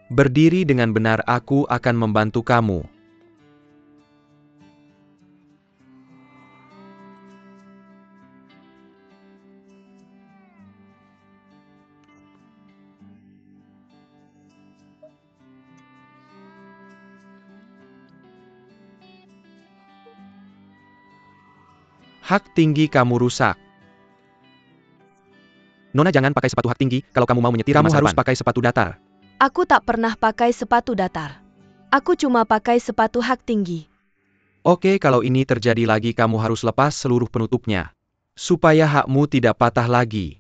Berdiri dengan benar, aku akan membantu kamu. Hak tinggi kamu rusak. Nona, jangan pakai sepatu hak tinggi kalau kamu mau menyetir. Kamu harus pakai sepatu datar. Aku tak pernah pakai sepatu datar. Aku cuma pakai sepatu hak tinggi. Oke, kalau ini terjadi lagi kamu harus lepas seluruh penutupnya. Supaya hakmu tidak patah lagi.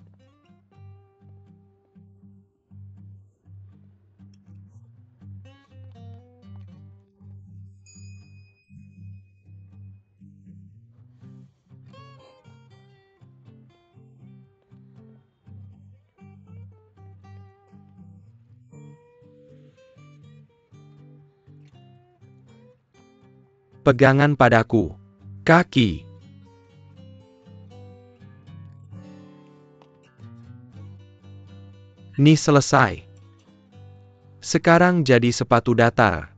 Pegangan padaku. Kaki. Nih, selesai. Sekarang jadi sepatu datar.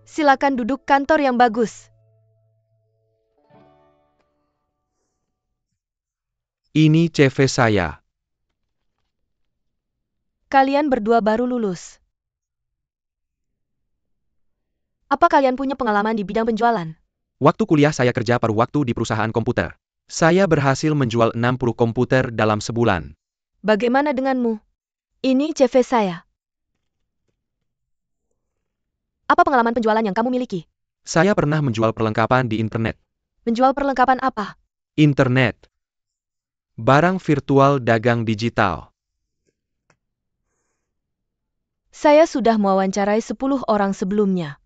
Silakan duduk kantor yang bagus. Ini CV saya. Kalian berdua baru lulus. Apa kalian punya pengalaman di bidang penjualan? Waktu kuliah saya kerja paruh waktu di perusahaan komputer. Saya berhasil menjual 60 komputer dalam sebulan. Bagaimana denganmu? Ini CV saya. Apa pengalaman penjualan yang kamu miliki? Saya pernah menjual perlengkapan di internet. Menjual perlengkapan apa? Internet. Barang virtual, dagang digital. Saya sudah mewawancarai 10 orang sebelumnya.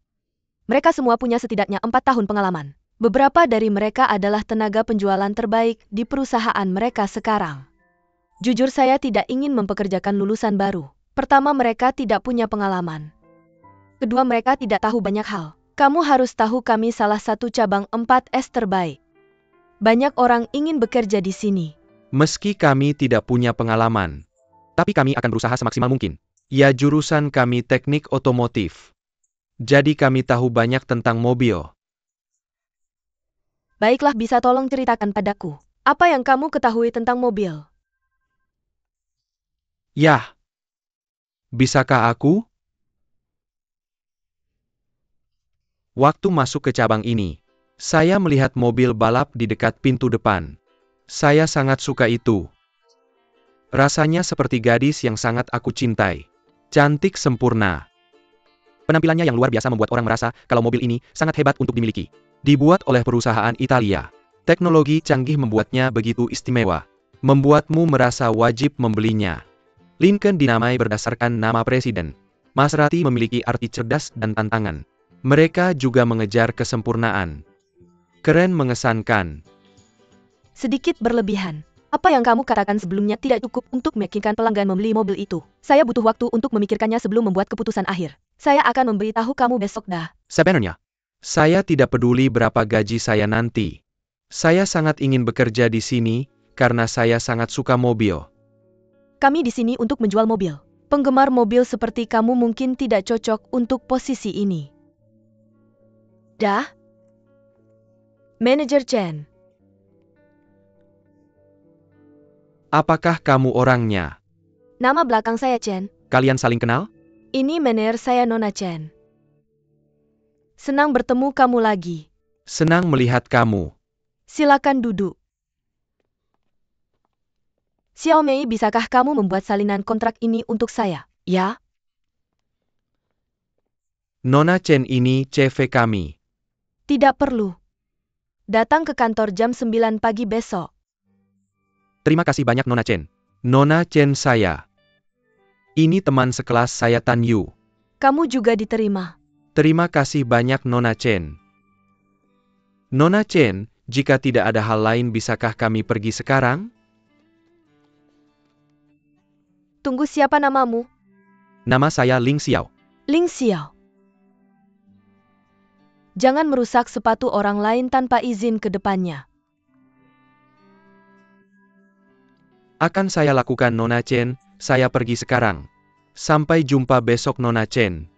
Mereka semua punya setidaknya 4 tahun pengalaman. Beberapa dari mereka adalah tenaga penjualan terbaik di perusahaan mereka sekarang. Jujur, saya tidak ingin mempekerjakan lulusan baru. Pertama, mereka tidak punya pengalaman. Kedua, mereka tidak tahu banyak hal. Kamu harus tahu kami salah satu cabang 4S terbaik. Banyak orang ingin bekerja di sini. Meski kami tidak punya pengalaman, tapi kami akan berusaha semaksimal mungkin. Ya, jurusan kami teknik otomotif. Jadi kami tahu banyak tentang mobil. Baiklah, bisa tolong ceritakan padaku. Apa yang kamu ketahui tentang mobil? Yah. Bisakah aku? Waktu masuk ke cabang ini, saya melihat mobil balap di dekat pintu depan. Saya sangat suka itu. Rasanya seperti gadis yang sangat aku cintai. Cantik sempurna. Penampilannya yang luar biasa membuat orang merasa kalau mobil ini sangat hebat untuk dimiliki. Dibuat oleh perusahaan Italia. Teknologi canggih membuatnya begitu istimewa. Membuatmu merasa wajib membelinya. Lincoln dinamai berdasarkan nama presiden. Maserati memiliki arti cerdas dan tantangan. Mereka juga mengejar kesempurnaan. Keren, mengesankan. Sedikit berlebihan. Apa yang kamu katakan sebelumnya tidak cukup untuk meyakinkan pelanggan membeli mobil itu. Saya butuh waktu untuk memikirkannya sebelum membuat keputusan akhir. Saya akan memberitahu kamu besok dah. Sebenarnya, saya tidak peduli berapa gaji saya nanti. Saya sangat ingin bekerja di sini, karena saya sangat suka mobil. Kami di sini untuk menjual mobil. Penggemar mobil seperti kamu mungkin tidak cocok untuk posisi ini. Dah? Manajer Chen. Apakah kamu orangnya? Nama belakang saya Chen. Kalian saling kenal? Ini manajer saya, Nona Chen. Senang bertemu kamu lagi. Senang melihat kamu. Silakan duduk. Xiaomei, bisakah kamu membuat salinan kontrak ini untuk saya? Ya? Nona Chen, ini CV kami. Tidak perlu. Datang ke kantor jam 9 pagi besok. Terima kasih banyak, Nona Chen. Nona Chen saya. Ini teman sekelas saya, Tan Yu. Kamu juga diterima. Terima kasih banyak Nona Chen. Nona Chen, jika tidak ada hal lain bisakah kami pergi sekarang? Tunggu, siapa namamu? Nama saya Ling Xiao. Ling Xiao. Jangan merusak sepatu orang lain tanpa izin ke depannya. Akan saya lakukan Nona Chen, saya pergi sekarang. Sampai jumpa besok Nona Chen.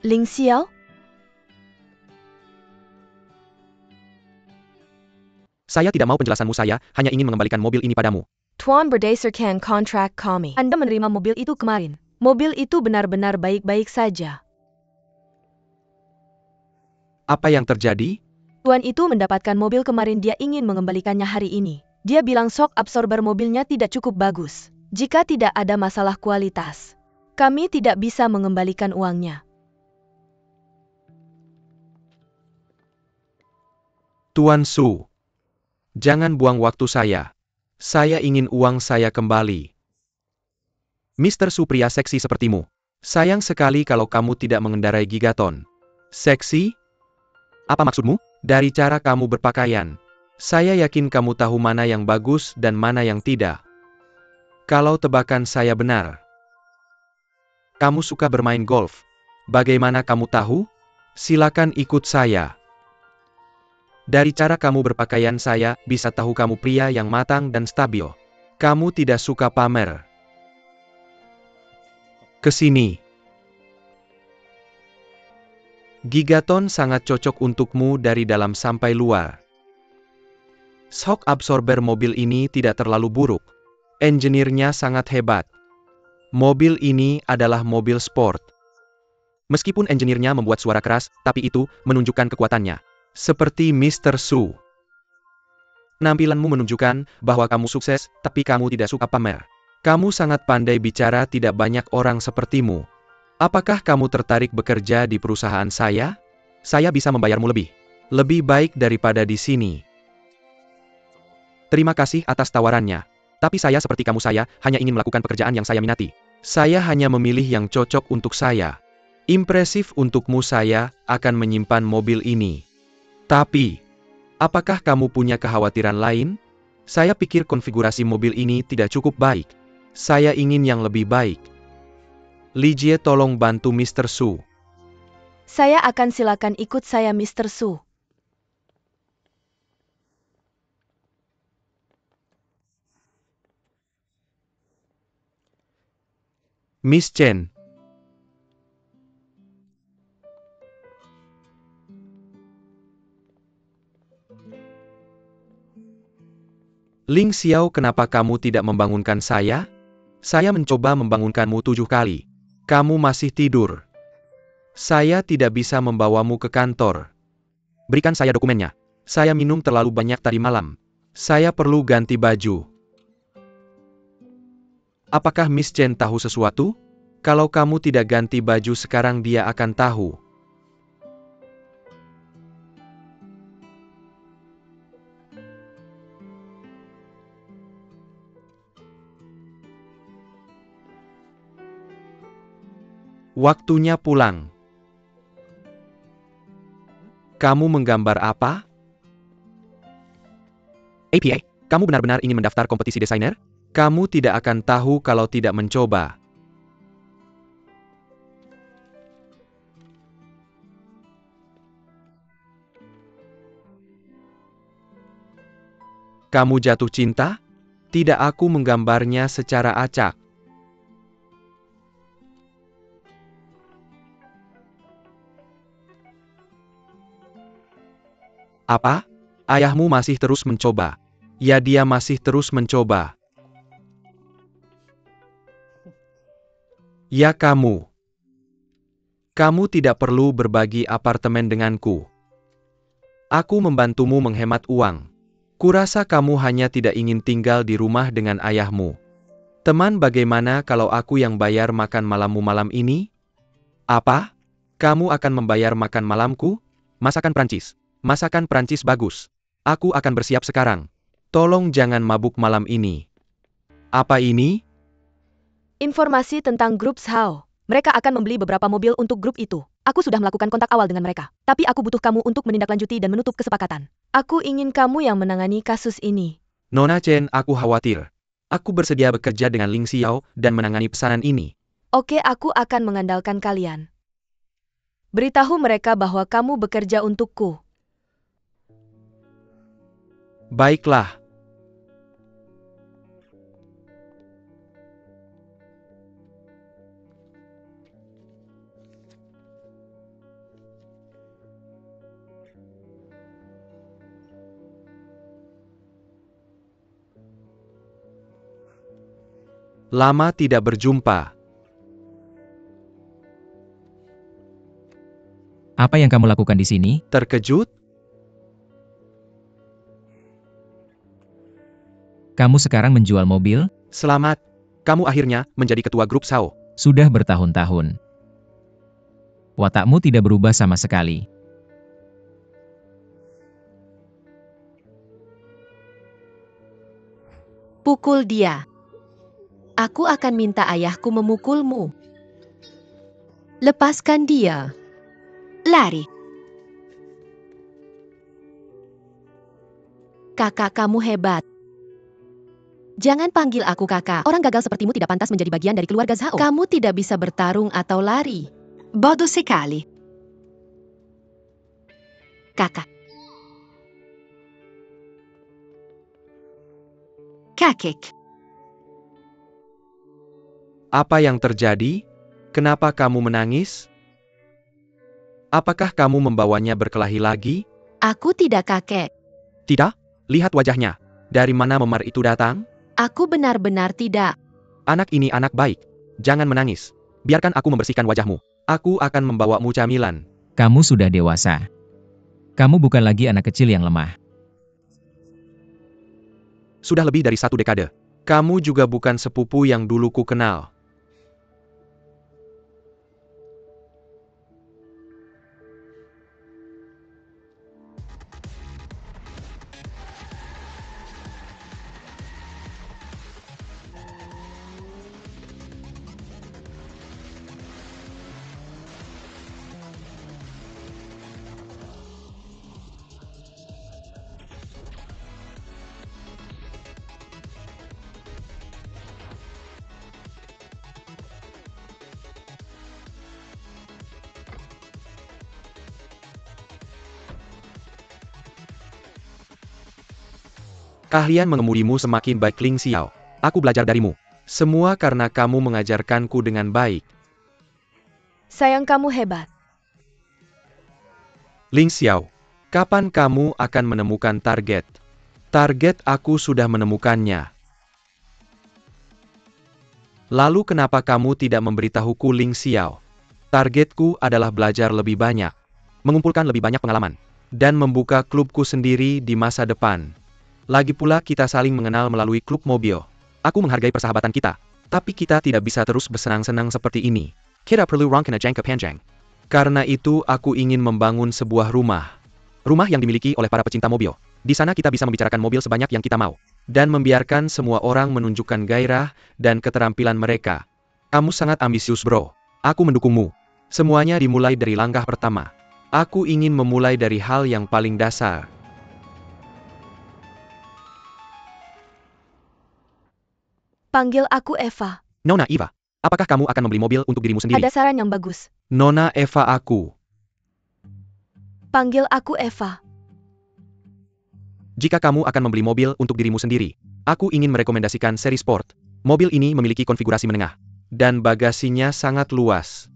Ling Xiao? Saya tidak mau penjelasanmu, saya hanya ingin mengembalikan mobil ini padamu. Tuan berdasarkan kontrak kami. Anda menerima mobil itu kemarin. Mobil itu benar-benar baik-baik saja. Apa yang terjadi? Tuan itu mendapatkan mobil kemarin, dia ingin mengembalikannya hari ini. Dia bilang shock absorber mobilnya tidak cukup bagus. Jika tidak ada masalah kualitas, kami tidak bisa mengembalikan uangnya. Tuan Su. Jangan buang waktu saya. Saya ingin uang saya kembali. Mr. Su, pria seksi sepertimu. Sayang sekali kalau kamu tidak mengendarai Gigaton. Seksi? Apa maksudmu? Dari cara kamu berpakaian. Saya yakin kamu tahu mana yang bagus dan mana yang tidak. Kalau tebakan saya benar. Kamu suka bermain golf. Bagaimana kamu tahu? Silakan ikut saya. Dari cara kamu berpakaian saya bisa tahu kamu pria yang matang dan stabil. Kamu tidak suka pamer. Kesini. Gigaton sangat cocok untukmu dari dalam sampai luar. Shock absorber mobil ini tidak terlalu buruk. Engineer-nya sangat hebat. Mobil ini adalah mobil sport. Meskipun engineer-nya membuat suara keras, tapi itu menunjukkan kekuatannya. Seperti Mr. Su. Nampilanmu menunjukkan bahwa kamu sukses, tapi kamu tidak suka pamer. Kamu sangat pandai bicara, tidak banyak orang sepertimu. Apakah kamu tertarik bekerja di perusahaan saya? Saya bisa membayarmu lebih baik daripada di sini. Terima kasih atas tawarannya. Tapi saya seperti kamu, saya hanya ingin melakukan pekerjaan yang saya minati. Saya hanya memilih yang cocok untuk saya. Impresif untukmu, saya akan menyimpan mobil ini. Tapi, apakah kamu punya kekhawatiran lain? Saya pikir konfigurasi mobil ini tidak cukup baik. Saya ingin yang lebih baik. Li Jie, tolong bantu Mr. Su. Saya akan silakan ikut saya Mr. Su. Miss Chen. Ling Xiao, kenapa kamu tidak membangunkan saya? Saya mencoba membangunkanmu 7 kali. Kamu masih tidur. Saya tidak bisa membawamu ke kantor. Berikan saya dokumennya. Saya minum terlalu banyak tadi malam. Saya perlu ganti baju. Apakah Miss Chen tahu sesuatu? Kalau kamu tidak ganti baju sekarang, dia akan tahu. Waktunya pulang. Kamu menggambar apa? APA, kamu benar-benar ingin mendaftar kompetisi desainer? Kamu tidak akan tahu kalau tidak mencoba. Kamu jatuh cinta? Tidak, aku menggambarnya secara acak. Apa? Ayahmu masih terus mencoba. Ya, dia masih terus mencoba. Ya, kamu. Kamu tidak perlu berbagi apartemen denganku. Aku membantumu menghemat uang. Kurasa kamu hanya tidak ingin tinggal di rumah dengan ayahmu. Teman, bagaimana kalau aku yang bayar makan malammu malam ini? Apa? Kamu akan membayar makan malamku? Masakan Prancis. Masakan Prancis bagus. Aku akan bersiap sekarang. Tolong jangan mabuk malam ini. Apa ini? Informasi tentang grup Zhao. Mereka akan membeli beberapa mobil untuk grup itu. Aku sudah melakukan kontak awal dengan mereka. Tapi aku butuh kamu untuk menindaklanjuti dan menutup kesepakatan. Aku ingin kamu yang menangani kasus ini. Nona Chen, aku khawatir. Aku bersedia bekerja dengan Ling Xiao dan menangani pesanan ini. Oke, aku akan mengandalkan kalian. Beritahu mereka bahwa kamu bekerja untukku. Baiklah. Lama tidak berjumpa. Apa yang kamu lakukan di sini? Terkejut? Kamu sekarang menjual mobil? Selamat. Kamu akhirnya menjadi ketua grup Zhao. Sudah bertahun-tahun. Watakmu tidak berubah sama sekali. Pukul dia. Aku akan minta ayahku memukulmu. Lepaskan dia. Lari. Kakak, kamu hebat. Jangan panggil aku kakak. Orang gagal sepertimu tidak pantas menjadi bagian dari keluarga Zhao. Kamu tidak bisa bertarung atau lari. Bodoh sekali. Kakak. Kakek. Apa yang terjadi? Kenapa kamu menangis? Apakah kamu membawanya berkelahi lagi? Aku tidak kakek. Tidak? Lihat wajahnya. Dari mana memar itu datang? Aku benar-benar tidak. Anak ini anak baik. Jangan menangis. Biarkan aku membersihkan wajahmu. Aku akan membawamu camilan. Kamu sudah dewasa. Kamu bukan lagi anak kecil yang lemah. Sudah lebih dari 1 dekade. Kamu juga bukan sepupu yang dulu ku kenal. Keahlian mengemudimu semakin baik Ling Xiao. Aku belajar darimu. Semua karena kamu mengajarkanku dengan baik. Sayang, kamu hebat. Ling Xiao, kapan kamu akan menemukan target? Target aku sudah menemukannya. Lalu kenapa kamu tidak memberitahuku Ling Xiao? Targetku adalah belajar lebih banyak, mengumpulkan lebih banyak pengalaman, dan membuka klubku sendiri di masa depan. Lagi pula kita saling mengenal melalui klub mobil. Aku menghargai persahabatan kita, tapi kita tidak bisa terus bersenang-senang seperti ini. Kita perlu rencana jangka panjang. Karena itu aku ingin membangun sebuah rumah. Rumah yang dimiliki oleh para pecinta mobil. Di sana kita bisa membicarakan mobil sebanyak yang kita mau. Dan membiarkan semua orang menunjukkan gairah dan keterampilan mereka. Kamu sangat ambisius bro. Aku mendukungmu. Semuanya dimulai dari langkah pertama. Aku ingin memulai dari hal yang paling dasar. Panggil aku Eva. Nona Eva, apakah kamu akan membeli mobil untuk dirimu sendiri? Ada saran yang bagus. Nona Eva aku. Panggil aku Eva. Jika kamu akan membeli mobil untuk dirimu sendiri, aku ingin merekomendasikan seri Sport. Mobil ini memiliki konfigurasi menengah, dan bagasinya sangat luas.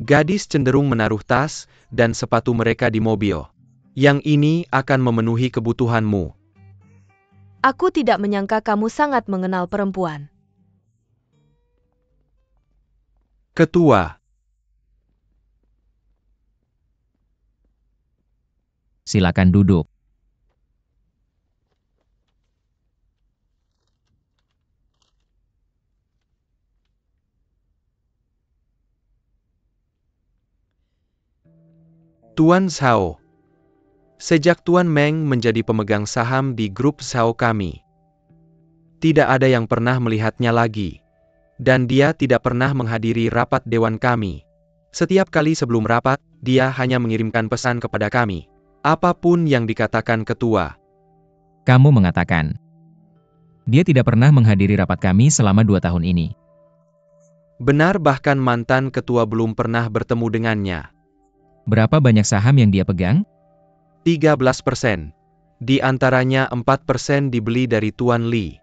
Gadis cenderung menaruh tas dan sepatu mereka di mobil. Yang ini akan memenuhi kebutuhanmu. Aku tidak menyangka kamu sangat mengenal perempuan. Ketua. Silakan duduk. Tuan Zhao. Sejak Tuan Meng menjadi pemegang saham di grup Zhao kami, tidak ada yang pernah melihatnya lagi. Dan dia tidak pernah menghadiri rapat dewan kami. Setiap kali sebelum rapat, dia hanya mengirimkan pesan kepada kami. Apapun yang dikatakan ketua. Kamu mengatakan, dia tidak pernah menghadiri rapat kami selama 2 tahun ini. Benar, bahkan mantan ketua belum pernah bertemu dengannya. Berapa banyak saham yang dia pegang? 13%. Di antaranya 4% dibeli dari Tuan Li.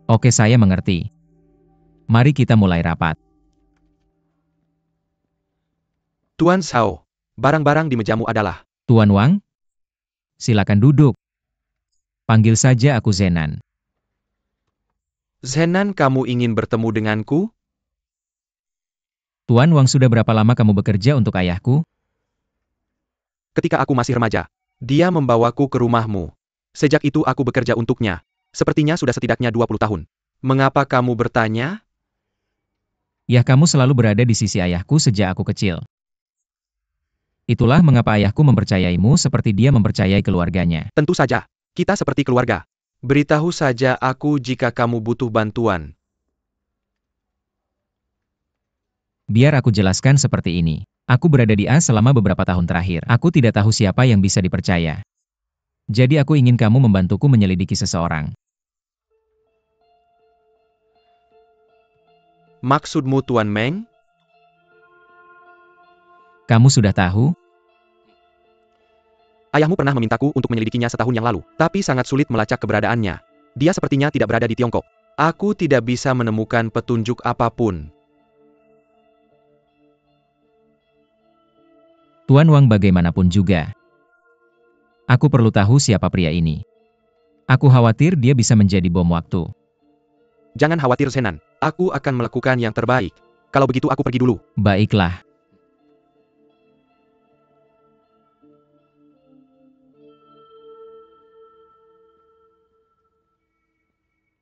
Oke, saya mengerti. Mari kita mulai rapat. Tuan Zhao, barang-barang di mejamu adalah... Tuan Wang? Silakan duduk. Panggil saja aku Zenan. Zenan, kamu ingin bertemu denganku? Tuan Wang, sudah berapa lama kamu bekerja untuk ayahku? Ketika aku masih remaja, dia membawaku ke rumahmu. Sejak itu aku bekerja untuknya. Sepertinya sudah setidaknya 20 tahun. Mengapa kamu bertanya? Ya, kamu selalu berada di sisi ayahku sejak aku kecil. Itulah mengapa ayahku mempercayaimu seperti dia mempercayai keluarganya. Tentu saja, kita seperti keluarga. Beritahu saja aku jika kamu butuh bantuan. Biar aku jelaskan seperti ini. Aku berada di A selama beberapa tahun terakhir. Aku tidak tahu siapa yang bisa dipercaya. Jadi aku ingin kamu membantuku menyelidiki seseorang. Maksudmu Tuan Meng? Kamu sudah tahu? Ayahmu pernah memintaku untuk menyelidikinya setahun yang lalu, tapi sangat sulit melacak keberadaannya. Dia sepertinya tidak berada di Tiongkok. Aku tidak bisa menemukan petunjuk apapun. Tuan Wang, bagaimanapun juga, aku perlu tahu siapa pria ini. Aku khawatir dia bisa menjadi bom waktu. Jangan khawatir Zenan, aku akan melakukan yang terbaik. Kalau begitu aku pergi dulu. Baiklah.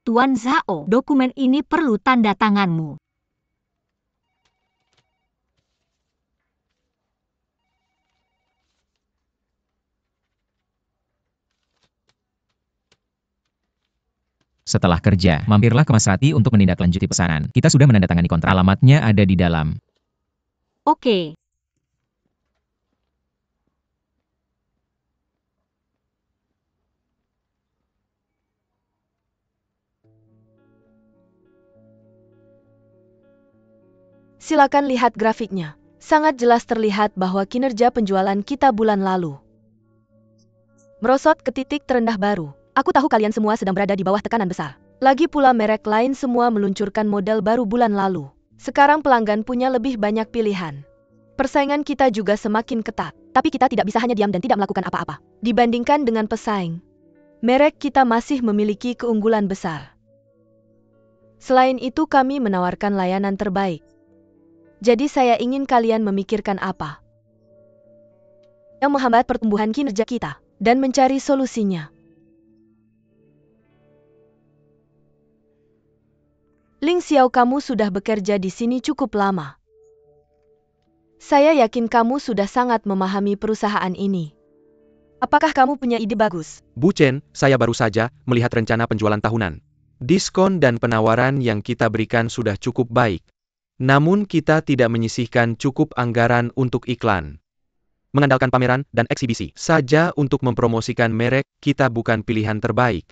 Tuan Zhao, dokumen ini perlu tanda tanganmu. Setelah kerja, mampirlah ke Masrati untuk menindaklanjuti pesanan. Kita sudah menandatangani kontrak. Alamatnya ada di dalam. Oke. Silakan lihat grafiknya. Sangat jelas terlihat bahwa kinerja penjualan kita bulan lalu merosot ke titik terendah baru. Aku tahu kalian semua sedang berada di bawah tekanan besar. Lagi pula merek lain semua meluncurkan model baru bulan lalu. Sekarang pelanggan punya lebih banyak pilihan. Persaingan kita juga semakin ketat. Tapi kita tidak bisa hanya diam dan tidak melakukan apa-apa. Dibandingkan dengan pesaing, merek kita masih memiliki keunggulan besar. Selain itu kami menawarkan layanan terbaik. Jadi saya ingin kalian memikirkan apa yang menghambat pertumbuhan kinerja kita dan mencari solusinya. Ling Xiao, kamu sudah bekerja di sini cukup lama. Saya yakin kamu sudah sangat memahami perusahaan ini. Apakah kamu punya ide bagus? Bu Chen, saya baru saja melihat rencana penjualan tahunan. Diskon dan penawaran yang kita berikan sudah cukup baik. Namun kita tidak menyisihkan cukup anggaran untuk iklan. Mengandalkan pameran dan eksibisi saja untuk mempromosikan merek kita bukan pilihan terbaik.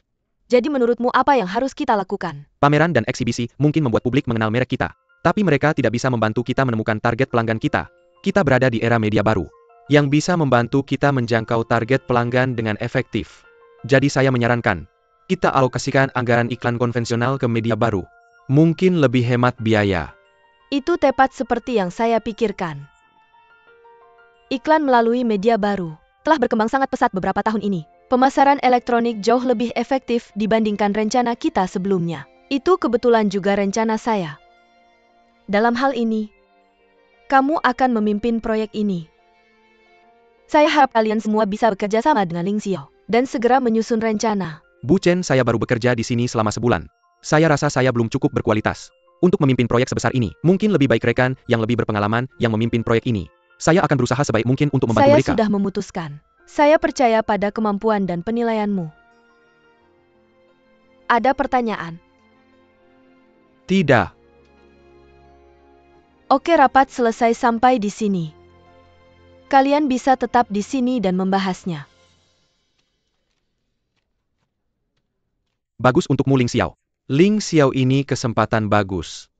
Jadi menurutmu apa yang harus kita lakukan? Pameran dan eksibisi mungkin membuat publik mengenal merek kita. Tapi mereka tidak bisa membantu kita menemukan target pelanggan kita. Kita berada di era media baru, yang bisa membantu kita menjangkau target pelanggan dengan efektif. Jadi saya menyarankan, kita alokasikan anggaran iklan konvensional ke media baru. Mungkin lebih hemat biaya. Itu tepat seperti yang saya pikirkan. Iklan melalui media baru telah berkembang sangat pesat beberapa tahun ini. Pemasaran elektronik jauh lebih efektif dibandingkan rencana kita sebelumnya. Itu kebetulan juga rencana saya. Dalam hal ini, kamu akan memimpin proyek ini. Saya harap kalian semua bisa bekerja sama dengan Ling Xiao dan segera menyusun rencana. Bu Chen, saya baru bekerja di sini selama sebulan. Saya rasa saya belum cukup berkualitas untuk memimpin proyek sebesar ini. Mungkin lebih baik rekan yang lebih berpengalaman yang memimpin proyek ini. Saya akan berusaha sebaik mungkin untuk membantu Saya mereka. sudah memutuskan. Saya percaya pada kemampuan dan penilaianmu. Ada pertanyaan? Tidak. Oke, rapat selesai sampai di sini. Kalian bisa tetap di sini dan membahasnya. Bagus untukmu Ling Xiao. Ling Xiao ini kesempatan bagus.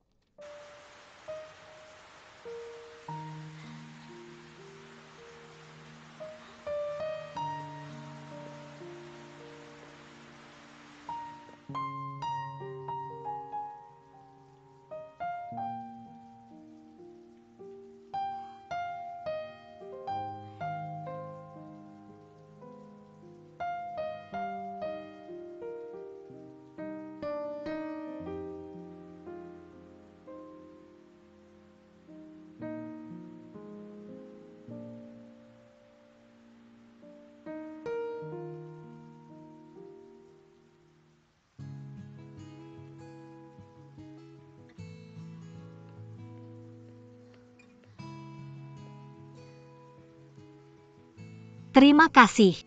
Terima kasih.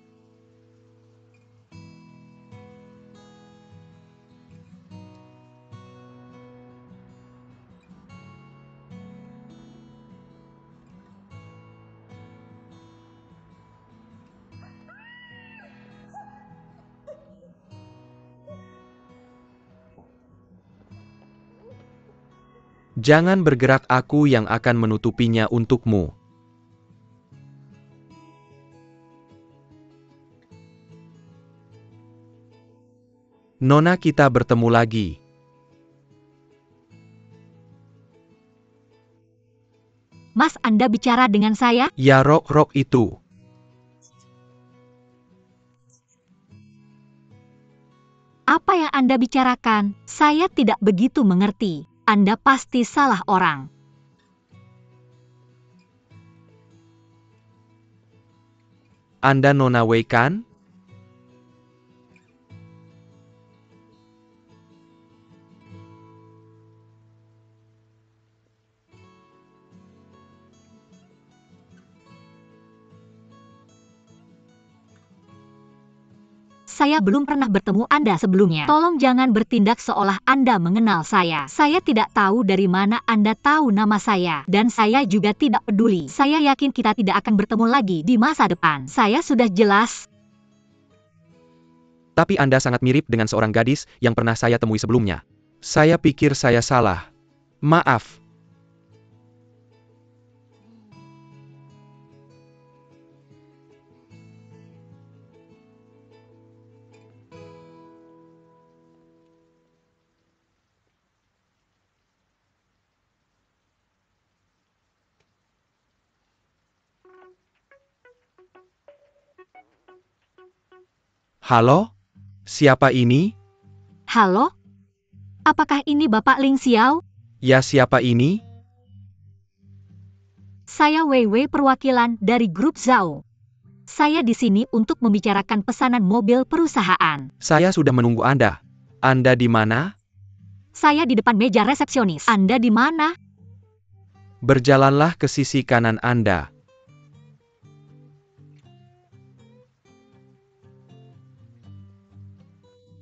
Jangan bergerak, aku yang akan menutupinya untukmu. Nona, kita bertemu lagi. Mas, Anda bicara dengan saya? Ya, rok itu. Apa yang Anda bicarakan? Saya tidak begitu mengerti. Anda pasti salah orang. Anda Nona Wei kan? Saya belum pernah bertemu Anda sebelumnya. Tolong jangan bertindak seolah Anda mengenal saya. Saya tidak tahu dari mana Anda tahu nama saya. Dan saya juga tidak peduli. Saya yakin kita tidak akan bertemu lagi di masa depan. Saya sudah jelas. Tapi Anda sangat mirip dengan seorang gadis yang pernah saya temui sebelumnya. Saya pikir saya salah. Maaf. Halo? Siapa ini? Halo? Apakah ini Bapak Ling Xiao? Ya, siapa ini? Saya Weiwei, perwakilan dari grup Zhao. Saya di sini untuk membicarakan pesanan mobil perusahaan. Saya sudah menunggu Anda. Anda di mana? Saya di depan meja resepsionis. Anda di mana? Berjalanlah ke sisi kanan Anda.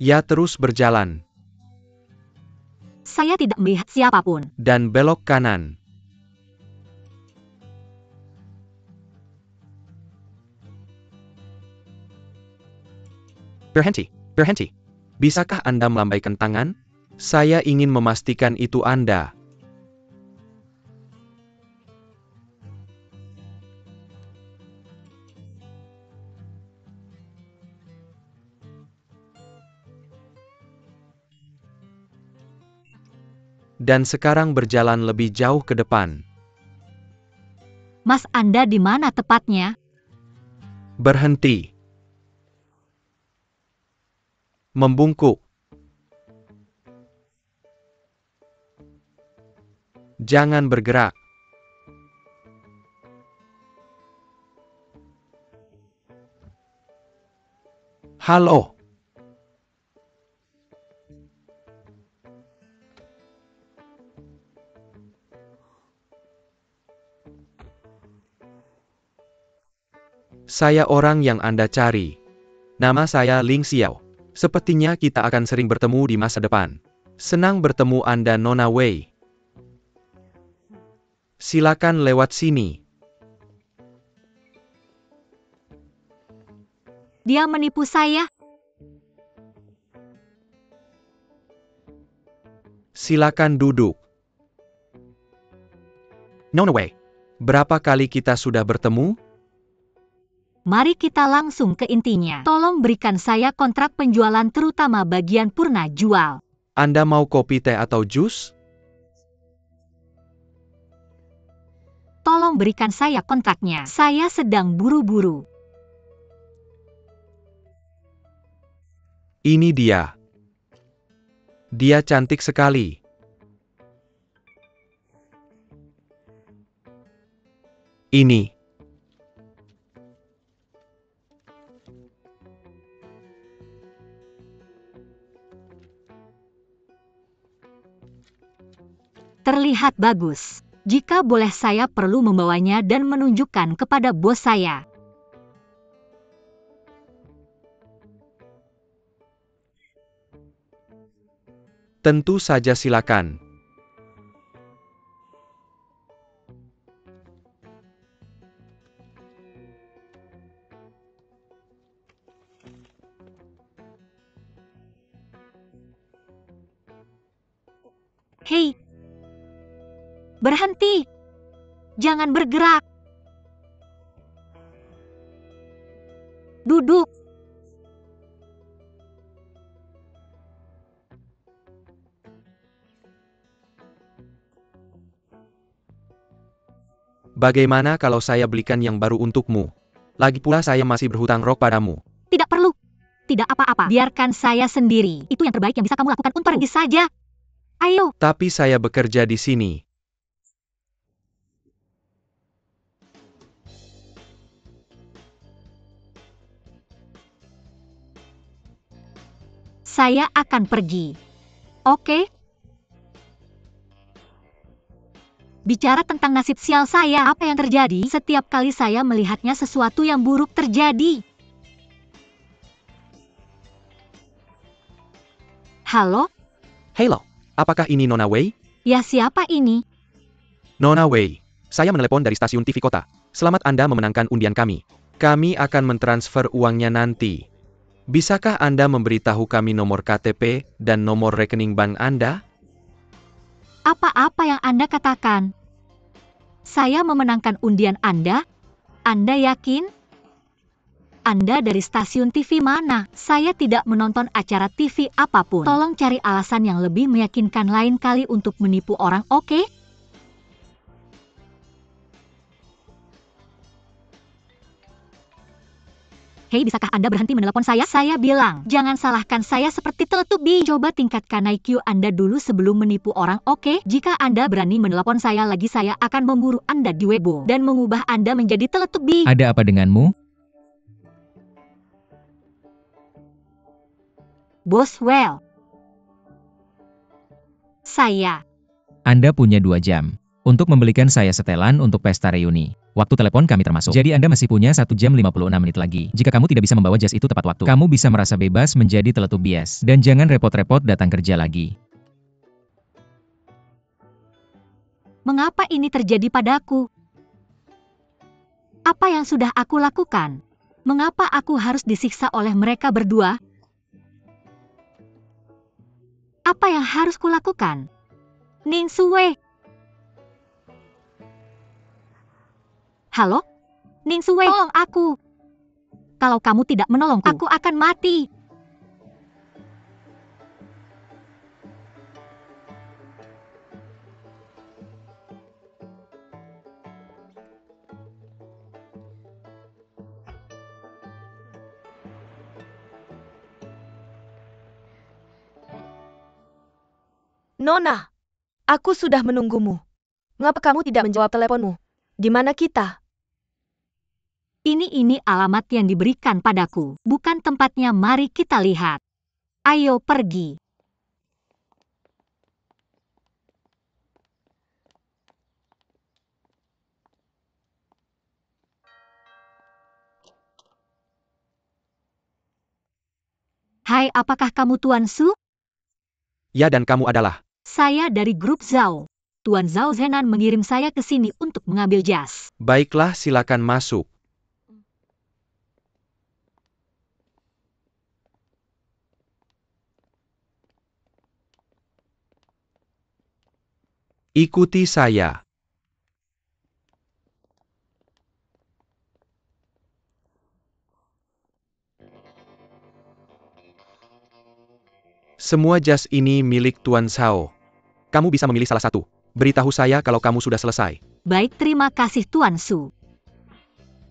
Ya, terus berjalan. Saya tidak melihat siapapun. Dan belok kanan. Berhenti, berhenti. Bisakah Anda melambaikan tangan? Saya ingin memastikan itu Anda. Dan sekarang berjalan lebih jauh ke depan. Mas, Anda di mana tepatnya? Berhenti. Membungkuk. Jangan bergerak. Halo. Saya orang yang Anda cari. Nama saya Ling Xiao. Sepertinya kita akan sering bertemu di masa depan. Senang bertemu Anda, Nona Wei. Silakan lewat sini. Dia menipu saya. Silakan duduk. Nona Wei, berapa kali kita sudah bertemu? Mari kita langsung ke intinya. Tolong berikan saya kontrak penjualan terutama bagian purna jual. Anda mau kopi, teh, atau jus? Tolong berikan saya kontraknya. Saya sedang buru-buru. Ini dia. Dia cantik sekali. Ini. Terlihat bagus. Jika boleh saya perlu membawanya dan menunjukkan kepada bos saya. Tentu saja, silakan. Hei! Berhenti! Jangan bergerak! Duduk! Bagaimana kalau saya belikan yang baru untukmu? Lagi pula saya masih berhutang rok padamu. Tidak perlu. Tidak apa-apa. Biarkan saya sendiri. Itu yang terbaik yang bisa kamu lakukan untuk pergi saja. Ayo. Tapi saya bekerja di sini. Saya akan pergi. Oke? Bicara tentang nasib sial saya, apa yang terjadi setiap kali saya melihatnya sesuatu yang buruk terjadi. Halo? Halo, apakah ini Nona Wei? Ya, siapa ini? Nona Wei, saya menelepon dari stasiun TV kota. Selamat Anda memenangkan undian kami. Kami akan mentransfer uangnya nanti. Bisakah Anda memberitahu kami nomor KTP dan nomor rekening bank Anda? Apa-apa yang Anda katakan? Saya memenangkan undian Anda? Anda yakin? Anda dari stasiun TV mana? Saya tidak menonton acara TV apapun. Tolong cari alasan yang lebih meyakinkan lain kali untuk menipu orang, oke? Hei, bisakah Anda berhenti menelepon saya? Saya bilang, jangan salahkan saya seperti Teletubby. Coba tingkatkan IQ Anda dulu sebelum menipu orang, oke? Jika Anda berani menelepon saya lagi, saya akan memburu Anda di Weibo dan mengubah Anda menjadi Teletubby. Ada apa denganmu? Boswell. Saya. Anda punya 2 jam untuk membelikan saya setelan untuk pesta reuni. Waktu telepon kami termasuk. Jadi Anda masih punya 1 jam 56 menit lagi. Jika kamu tidak bisa membawa jas itu tepat waktu, kamu bisa merasa bebas menjadi Teletubbies. Dan jangan repot-repot datang kerja lagi. Mengapa ini terjadi padaku? Apa yang sudah aku lakukan? Mengapa aku harus disiksa oleh mereka berdua? Apa yang harus kulakukan? Ning Sue. Halo? Ning Sue, tolong aku. Kalau kamu tidak menolongku, aku akan mati. Nona, aku sudah menunggumu. Mengapa kamu tidak menjawab teleponmu? Di mana kita? Ini alamat yang diberikan padaku. Bukan tempatnya, mari kita lihat. Ayo pergi. Hai, apakah kamu Tuan Su? Ya, dan kamu adalah? Saya dari grup Zhao. Tuan Zhao Zenan mengirim saya ke sini untuk mengambil jas. Baiklah, silakan masuk. Ikuti saya. Semua jas ini milik Tuan Zhao. Kamu bisa memilih salah satu. Beritahu saya kalau kamu sudah selesai. Baik, terima kasih Tuan Su.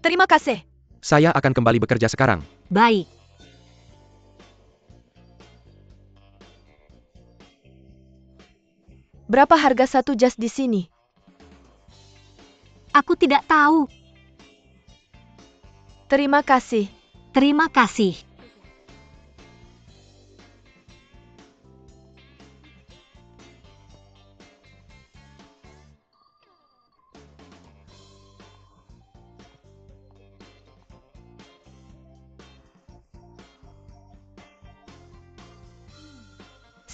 Terima kasih. Saya akan kembali bekerja sekarang. Baik. Berapa harga satu jas di sini? Aku tidak tahu. Terima kasih. Terima kasih.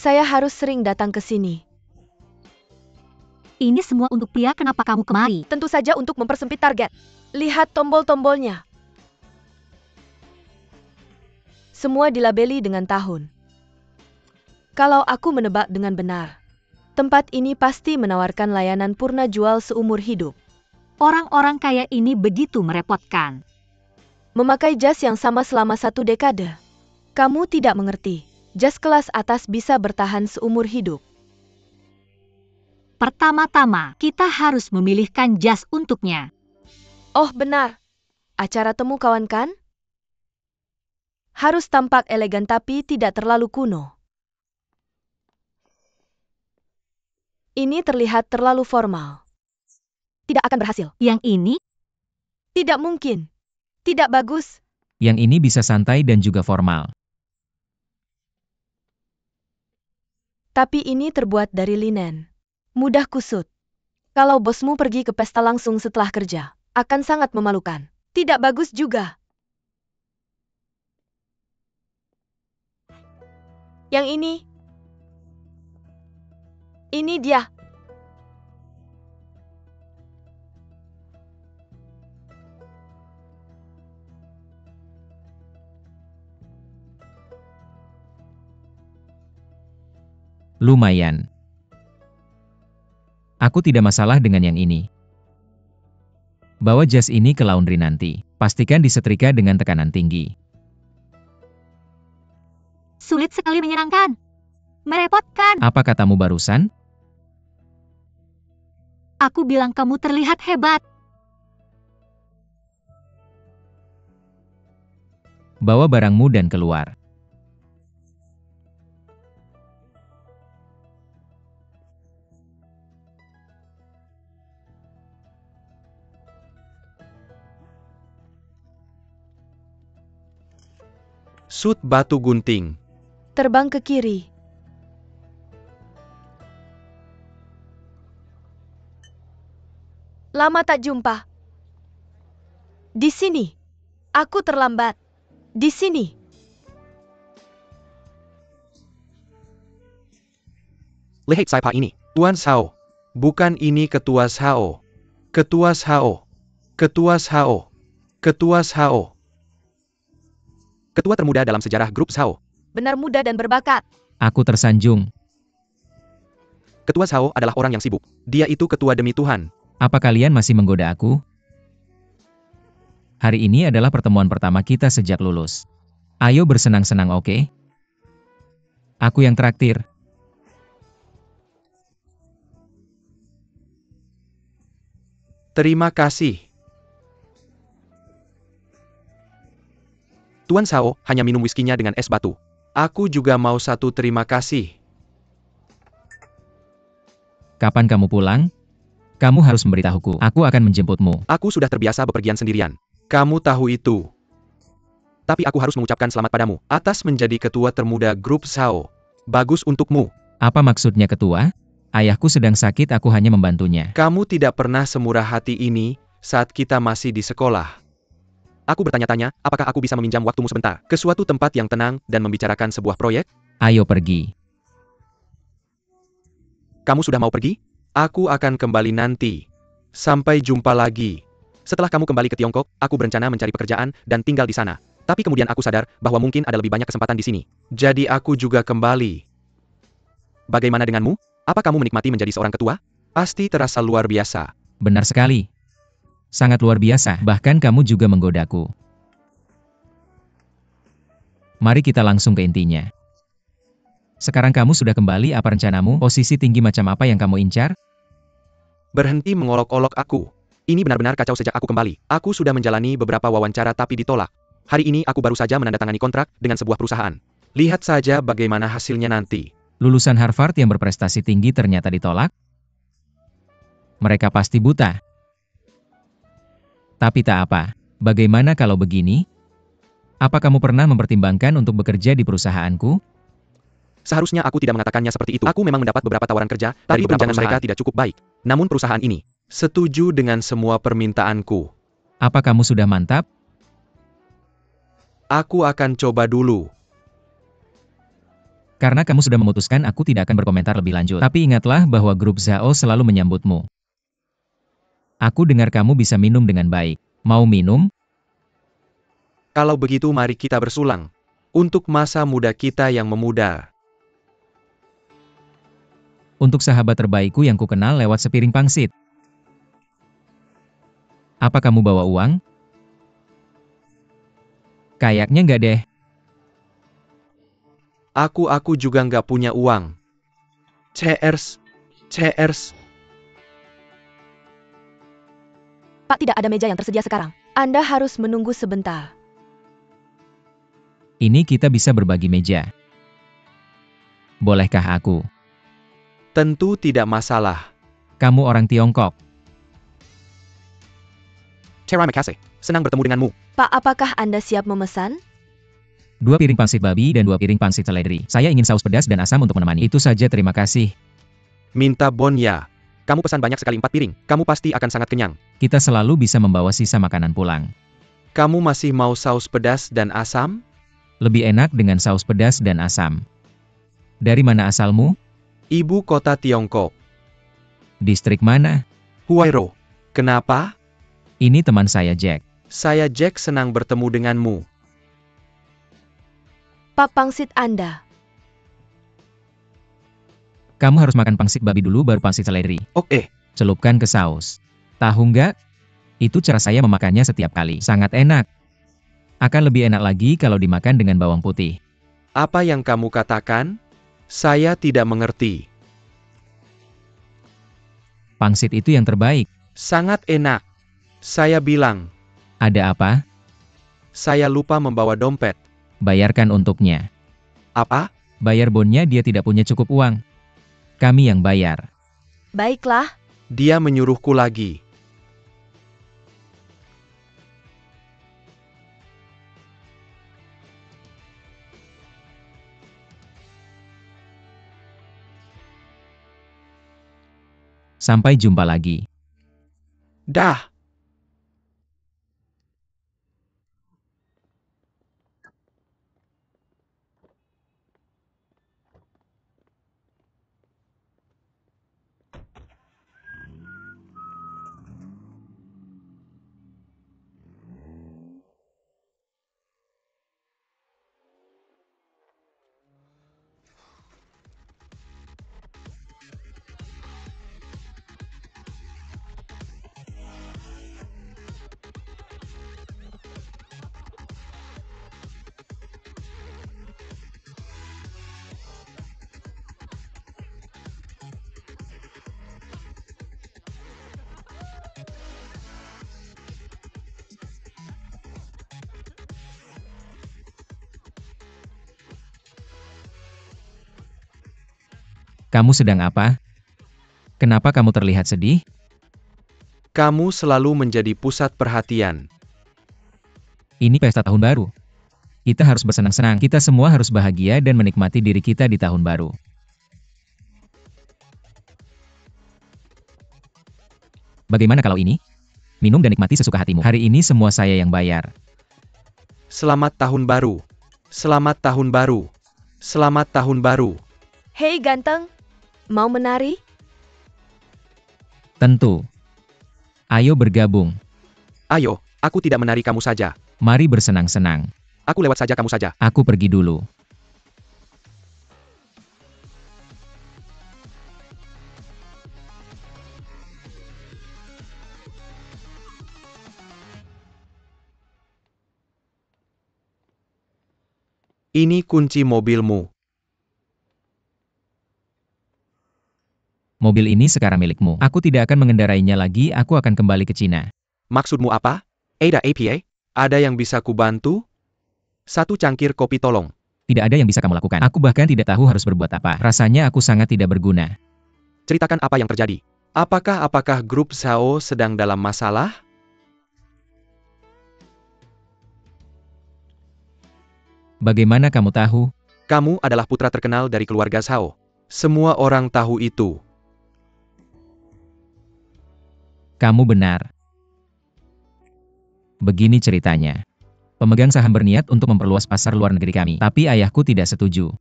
Saya harus sering datang ke sini. Ini semua untuk pria, kenapa kamu kemari? Tentu saja untuk mempersempit target. Lihat tombol-tombolnya. Semua dilabeli dengan tahun. Kalau aku menebak dengan benar, tempat ini pasti menawarkan layanan purna jual seumur hidup. Orang-orang kaya ini begitu merepotkan. Memakai jas yang sama selama 1 dekade. Kamu tidak mengerti. Jas kelas atas bisa bertahan seumur hidup. Pertama-tama, kita harus memilihkan jas untuknya. Oh benar. Acara temu kawan kan? Harus tampak elegan tapi tidak terlalu kuno. Ini terlihat terlalu formal. Tidak akan berhasil. Yang ini? Tidak mungkin. Tidak bagus. Yang ini bisa santai dan juga formal. Tapi ini terbuat dari linen. Mudah kusut. Kalau bosmu pergi ke pesta langsung setelah kerja, akan sangat memalukan. Tidak bagus juga. Yang ini. Ini dia. Lumayan. Aku tidak masalah dengan yang ini. Bawa jas ini ke laundry nanti. Pastikan disetrika dengan tekanan tinggi. Sulit sekali menyenangkan. Merepotkan. Apa katamu barusan? Aku bilang kamu terlihat hebat. Bawa barangmu dan keluar. Sut batu gunting. Terbang ke kiri. Lama tak jumpa. Di sini. Aku terlambat. Di sini. Lihat siapa ini? Tuan Zhao. Bukan ini Ketua Zhao. Ketua Zhao. Ketua Zhao. Ketua Zhao. Ketua termuda dalam sejarah grup Zhao. Benar muda dan berbakat. Aku tersanjung. Ketua Zhao adalah orang yang sibuk. Dia itu ketua demi Tuhan. Apa kalian masih menggoda aku? Hari ini adalah pertemuan pertama kita sejak lulus. Ayo bersenang-senang, oke? Aku yang traktir. Terima kasih. Tuan Zhao hanya minum whiskinya dengan es batu. Aku juga mau satu, terima kasih. Kapan kamu pulang? Kamu harus memberitahuku. Aku akan menjemputmu. Aku sudah terbiasa bepergian sendirian. Kamu tahu itu. Tapi aku harus mengucapkan selamat padamu atas menjadi ketua termuda grup Zhao. Bagus untukmu. Apa maksudnya ketua? Ayahku sedang sakit, aku hanya membantunya. Kamu tidak pernah semurah hati ini saat kita masih di sekolah. Aku bertanya-tanya, apakah aku bisa meminjam waktumu sebentar ke suatu tempat yang tenang dan membicarakan sebuah proyek? Ayo pergi. Kamu sudah mau pergi? Aku akan kembali nanti. Sampai jumpa lagi. Setelah kamu kembali ke Tiongkok, aku berencana mencari pekerjaan dan tinggal di sana. Tapi kemudian aku sadar bahwa mungkin ada lebih banyak kesempatan di sini. Jadi aku juga kembali. Bagaimana denganmu? Apa kamu menikmati menjadi seorang ketua? Pasti terasa luar biasa. Benar sekali. Sangat luar biasa, bahkan kamu juga menggodaku. Mari kita langsung ke intinya. Sekarang kamu sudah kembali, apa rencanamu? Posisi tinggi macam apa yang kamu incar? Berhenti mengolok-olok aku. Ini benar-benar kacau sejak aku kembali. Aku sudah menjalani beberapa wawancara tapi ditolak. Hari ini aku baru saja menandatangani kontrak dengan sebuah perusahaan. Lihat saja bagaimana hasilnya nanti. Lulusan Harvard yang berprestasi tinggi ternyata ditolak? Mereka pasti buta. Tapi tak apa. Bagaimana kalau begini? Apa kamu pernah mempertimbangkan untuk bekerja di perusahaanku? Seharusnya aku tidak mengatakannya seperti itu. Aku memang mendapat beberapa tawaran kerja, tapi beberapa mereka tidak cukup baik. Namun perusahaan ini setuju dengan semua permintaanku. Apa kamu sudah mantap? Aku akan coba dulu. Karena kamu sudah memutuskan, aku tidak akan berkomentar lebih lanjut. Tapi ingatlah bahwa grup Zhao selalu menyambutmu. Aku dengar kamu bisa minum dengan baik. Mau minum? Kalau begitu mari kita bersulang. Untuk masa muda kita yang memudar. Untuk sahabat terbaikku yang kukenal lewat sepiring pangsit. Apa kamu bawa uang? Kayaknya nggak deh. Aku juga nggak punya uang. Cheers. Cheers. Pak, tidak ada meja yang tersedia sekarang. Anda harus menunggu sebentar. Ini kita bisa berbagi meja. Bolehkah aku? Tentu tidak masalah. Kamu orang Tiongkok. Terima kasih. Senang bertemu denganmu. Pak, apakah Anda siap memesan? 2 piring pangsit babi dan 2 piring pangsit seledri. Saya ingin saus pedas dan asam untuk menemani. Itu saja, terima kasih. Minta bon ya. Kamu pesan banyak sekali 4 piring. Kamu pasti akan sangat kenyang. Kita selalu bisa membawa sisa makanan pulang. Kamu masih mau saus pedas dan asam? Lebih enak dengan saus pedas dan asam. Dari mana asalmu? Ibu kota Tiongkok. Distrik mana? Huairou. Kenapa? Ini teman saya Jack. Saya Jack, senang bertemu denganmu. Pak, pangsit Anda. Kamu harus makan pangsit babi dulu baru pangsit seledri. Oke. Celupkan ke saus. Tahu nggak? Itu cara saya memakannya setiap kali. Sangat enak. Akan lebih enak lagi kalau dimakan dengan bawang putih. Apa yang kamu katakan? Saya tidak mengerti. Pangsit itu yang terbaik. Sangat enak. Saya bilang. Ada apa? Saya lupa membawa dompet. Bayarkan untuknya. Apa? Bayar bonnya, dia tidak punya cukup uang. Kami yang bayar. Baiklah. Dia menyuruhku lagi. Sampai jumpa lagi. Dah. Kamu sedang apa? Kenapa kamu terlihat sedih? Kamu selalu menjadi pusat perhatian. Ini pesta tahun baru. Kita harus bersenang-senang. Kita semua harus bahagia dan menikmati diri kita di tahun baru. Bagaimana kalau ini? Minum dan nikmati sesuka hatimu. Hari ini semua saya yang bayar. Selamat tahun baru. Selamat tahun baru. Selamat tahun baru. Hei ganteng, mau menari? Tentu. Ayo bergabung. Ayo, aku tidak menari kamu saja. Mari bersenang-senang. Aku lewat saja kamu saja. Aku pergi dulu. Ini kunci mobilmu. Mobil ini sekarang milikmu. Aku tidak akan mengendarainya lagi, aku akan kembali ke Cina. Maksudmu apa? Ada APA? Ada yang bisa kubantu? 1 cangkir kopi tolong. Tidak ada yang bisa kamu lakukan. Aku bahkan tidak tahu harus berbuat apa. Rasanya aku sangat tidak berguna. Ceritakan apa yang terjadi. Apakah grup Zhao sedang dalam masalah? Bagaimana kamu tahu? Kamu adalah putra terkenal dari keluarga Zhao. Semua orang tahu itu. Kamu benar. Begini ceritanya. Pemegang saham berniat untuk memperluas pasar luar negeri kami, tapi ayahku tidak setuju.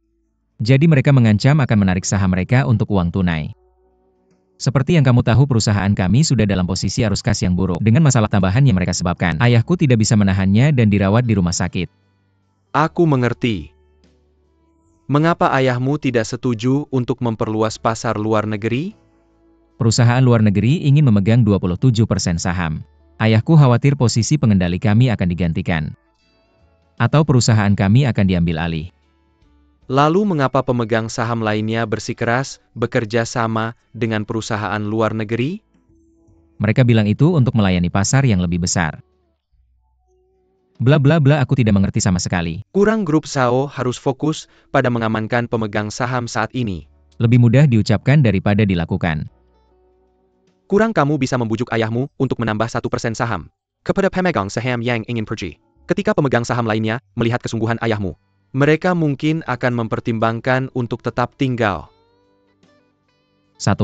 Jadi mereka mengancam akan menarik saham mereka untuk uang tunai. Seperti yang kamu tahu, perusahaan kami sudah dalam posisi arus kas yang buruk. Dengan masalah tambahan yang mereka sebabkan, ayahku tidak bisa menahannya dan dirawat di rumah sakit. Aku mengerti. Mengapa ayahmu tidak setuju untuk memperluas pasar luar negeri? Perusahaan luar negeri ingin memegang 27% saham. Ayahku khawatir posisi pengendali kami akan digantikan. Atau perusahaan kami akan diambil alih. Lalu mengapa pemegang saham lainnya bersikeras bekerja sama dengan perusahaan luar negeri? Mereka bilang itu untuk melayani pasar yang lebih besar. Bla bla bla, aku tidak mengerti sama sekali. Kurang grup Zhao harus fokus pada mengamankan pemegang saham saat ini. Lebih mudah diucapkan daripada dilakukan. Kurang kamu bisa membujuk ayahmu untuk menambah 1% saham kepada pemegang saham yang ingin pergi. Ketika pemegang saham lainnya melihat kesungguhan ayahmu, mereka mungkin akan mempertimbangkan untuk tetap tinggal. 1%?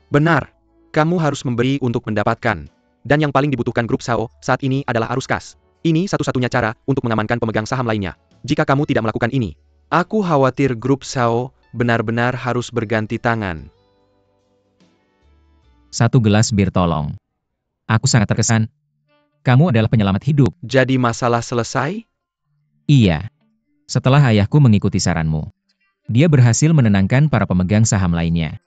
Benar. Kamu harus memberi untuk mendapatkan. Dan yang paling dibutuhkan grup Zhao saat ini adalah arus kas. Ini satu-satunya cara untuk mengamankan pemegang saham lainnya. Jika kamu tidak melakukan ini, aku khawatir grup Zhao benar-benar harus berganti tangan. 1 gelas bir tolong. Aku sangat terkesan. Kamu adalah penyelamat hidup. Jadi masalah selesai? Iya. Setelah ayahku mengikuti saranmu. Dia berhasil menenangkan para pemegang saham lainnya.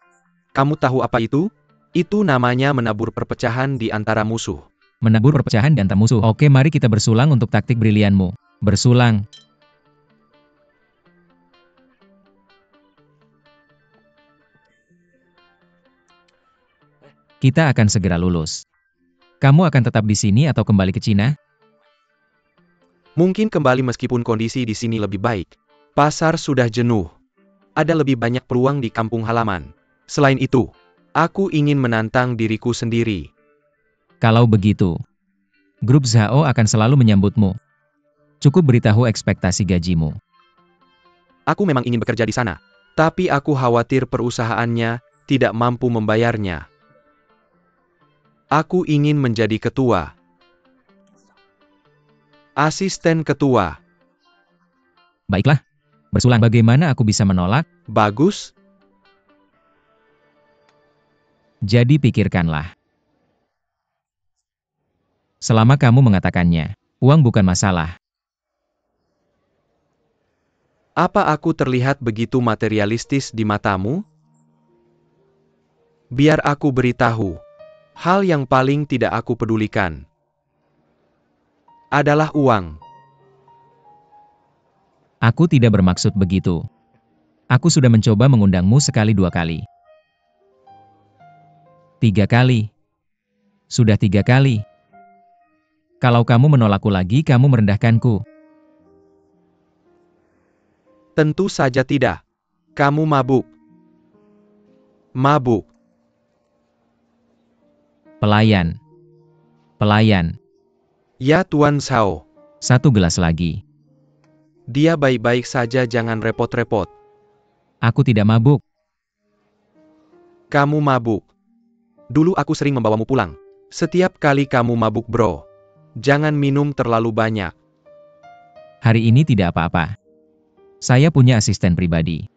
Kamu tahu apa itu? Itu namanya menabur perpecahan di antara musuh. Menabur perpecahan di antar musuh. Oke, mari kita bersulang untuk taktik brilianmu. Bersulang. Kita akan segera lulus. Kamu akan tetap di sini atau kembali ke Cina? Mungkin kembali meskipun kondisi di sini lebih baik. Pasar sudah jenuh. Ada lebih banyak peluang di kampung halaman. Selain itu, aku ingin menantang diriku sendiri. Kalau begitu, grup Zhao akan selalu menyambutmu. Cukup beritahu ekspektasi gajimu. Aku memang ingin bekerja di sana, tapi aku khawatir perusahaannya tidak mampu membayarnya. Aku ingin menjadi ketua. Asisten ketua. Baiklah. Bersulang, bagaimana aku bisa menolak? Bagus. Jadi pikirkanlah. Selama kamu mengatakannya, uang bukan masalah. Apa aku terlihat begitu materialistis di matamu? Biar aku beritahu. Hal yang paling tidak aku pedulikan adalah uang. Aku tidak bermaksud begitu. Aku sudah mencoba mengundangmu sekali, 2 kali. 3 kali. Sudah 3 kali. Kalau kamu menolakku lagi, kamu merendahkanku. Tentu saja tidak. Kamu mabuk. Mabuk. Pelayan. Pelayan. Ya Tuan Zhao. 1 gelas lagi. Dia baik-baik saja, jangan repot-repot. Aku tidak mabuk. Kamu mabuk. Dulu aku sering membawamu pulang. Setiap kali kamu mabuk bro. Jangan minum terlalu banyak. Hari ini tidak apa-apa. Saya punya asisten pribadi.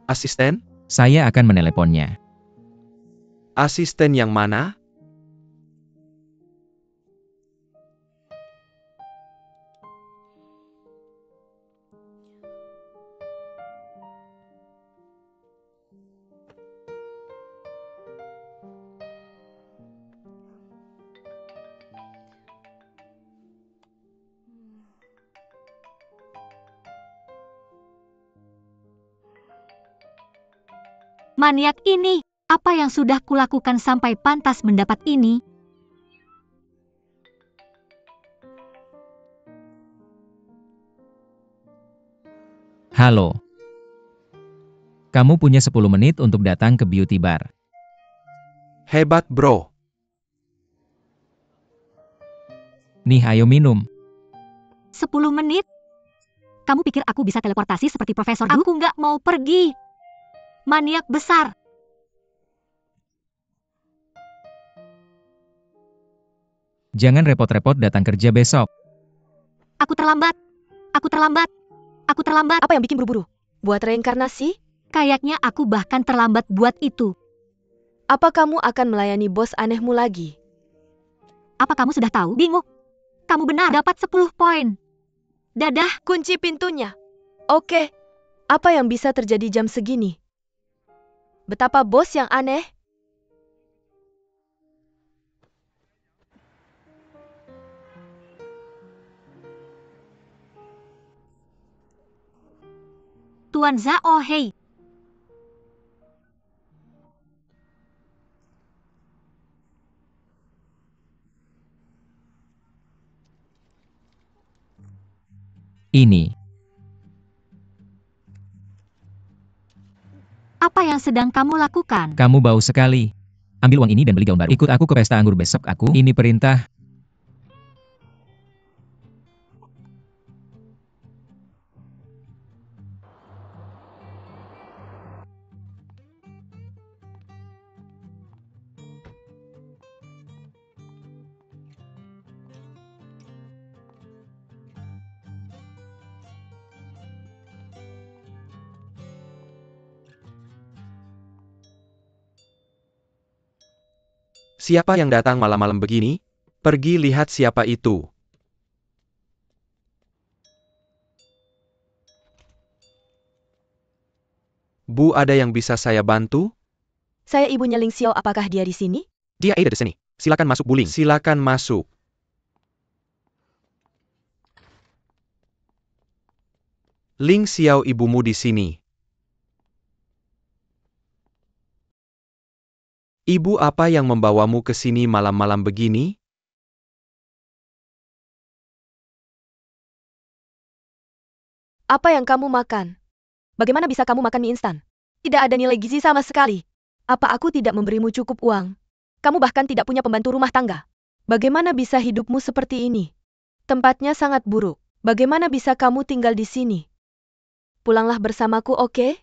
Asisten? Saya akan meneleponnya. Asisten yang mana? Maniak ini, apa yang sudah kulakukan sampai pantas mendapat ini? Halo. Kamu punya 10 menit untuk datang ke beauty bar. Hebat bro. Nih ayo minum. 10 menit? Kamu pikir aku bisa teleportasi seperti Profesor Du? Aku nggak mau pergi. Maniak besar. Jangan repot-repot datang kerja besok. Aku terlambat. Aku terlambat. Aku terlambat. Apa yang bikin buru-buru? Buat reinkarnasi? Kayaknya aku bahkan terlambat buat itu. Apa kamu akan melayani bos anehmu lagi? Apa kamu sudah tahu? Bingung. Kamu benar dapat 10 poin. Dadah. Kunci pintunya. Oke. Apa yang bisa terjadi jam segini? Betapa bos yang aneh. Tuan Zhao Hei. Ini. Apa yang sedang kamu lakukan? Kamu bau sekali. Ambil uang ini dan beli gaun baru. Ikut aku ke pesta anggur besok aku. Ini perintah. Siapa yang datang malam-malam begini? Pergi lihat siapa itu. Bu, ada yang bisa saya bantu? Saya ibunya Ling Xiao, apakah dia di sini? Dia ada di sini. Silakan masuk, Bu Ling. Silakan masuk. Ling Xiao, ibumu di sini. Ibu, apa yang membawamu ke sini malam-malam begini? Apa yang kamu makan? Bagaimana bisa kamu makan mie instan? Tidak ada nilai gizi sama sekali. Apa aku tidak memberimu cukup uang? Kamu bahkan tidak punya pembantu rumah tangga. Bagaimana bisa hidupmu seperti ini? Tempatnya sangat buruk. Bagaimana bisa kamu tinggal di sini? Pulanglah bersamaku, oke?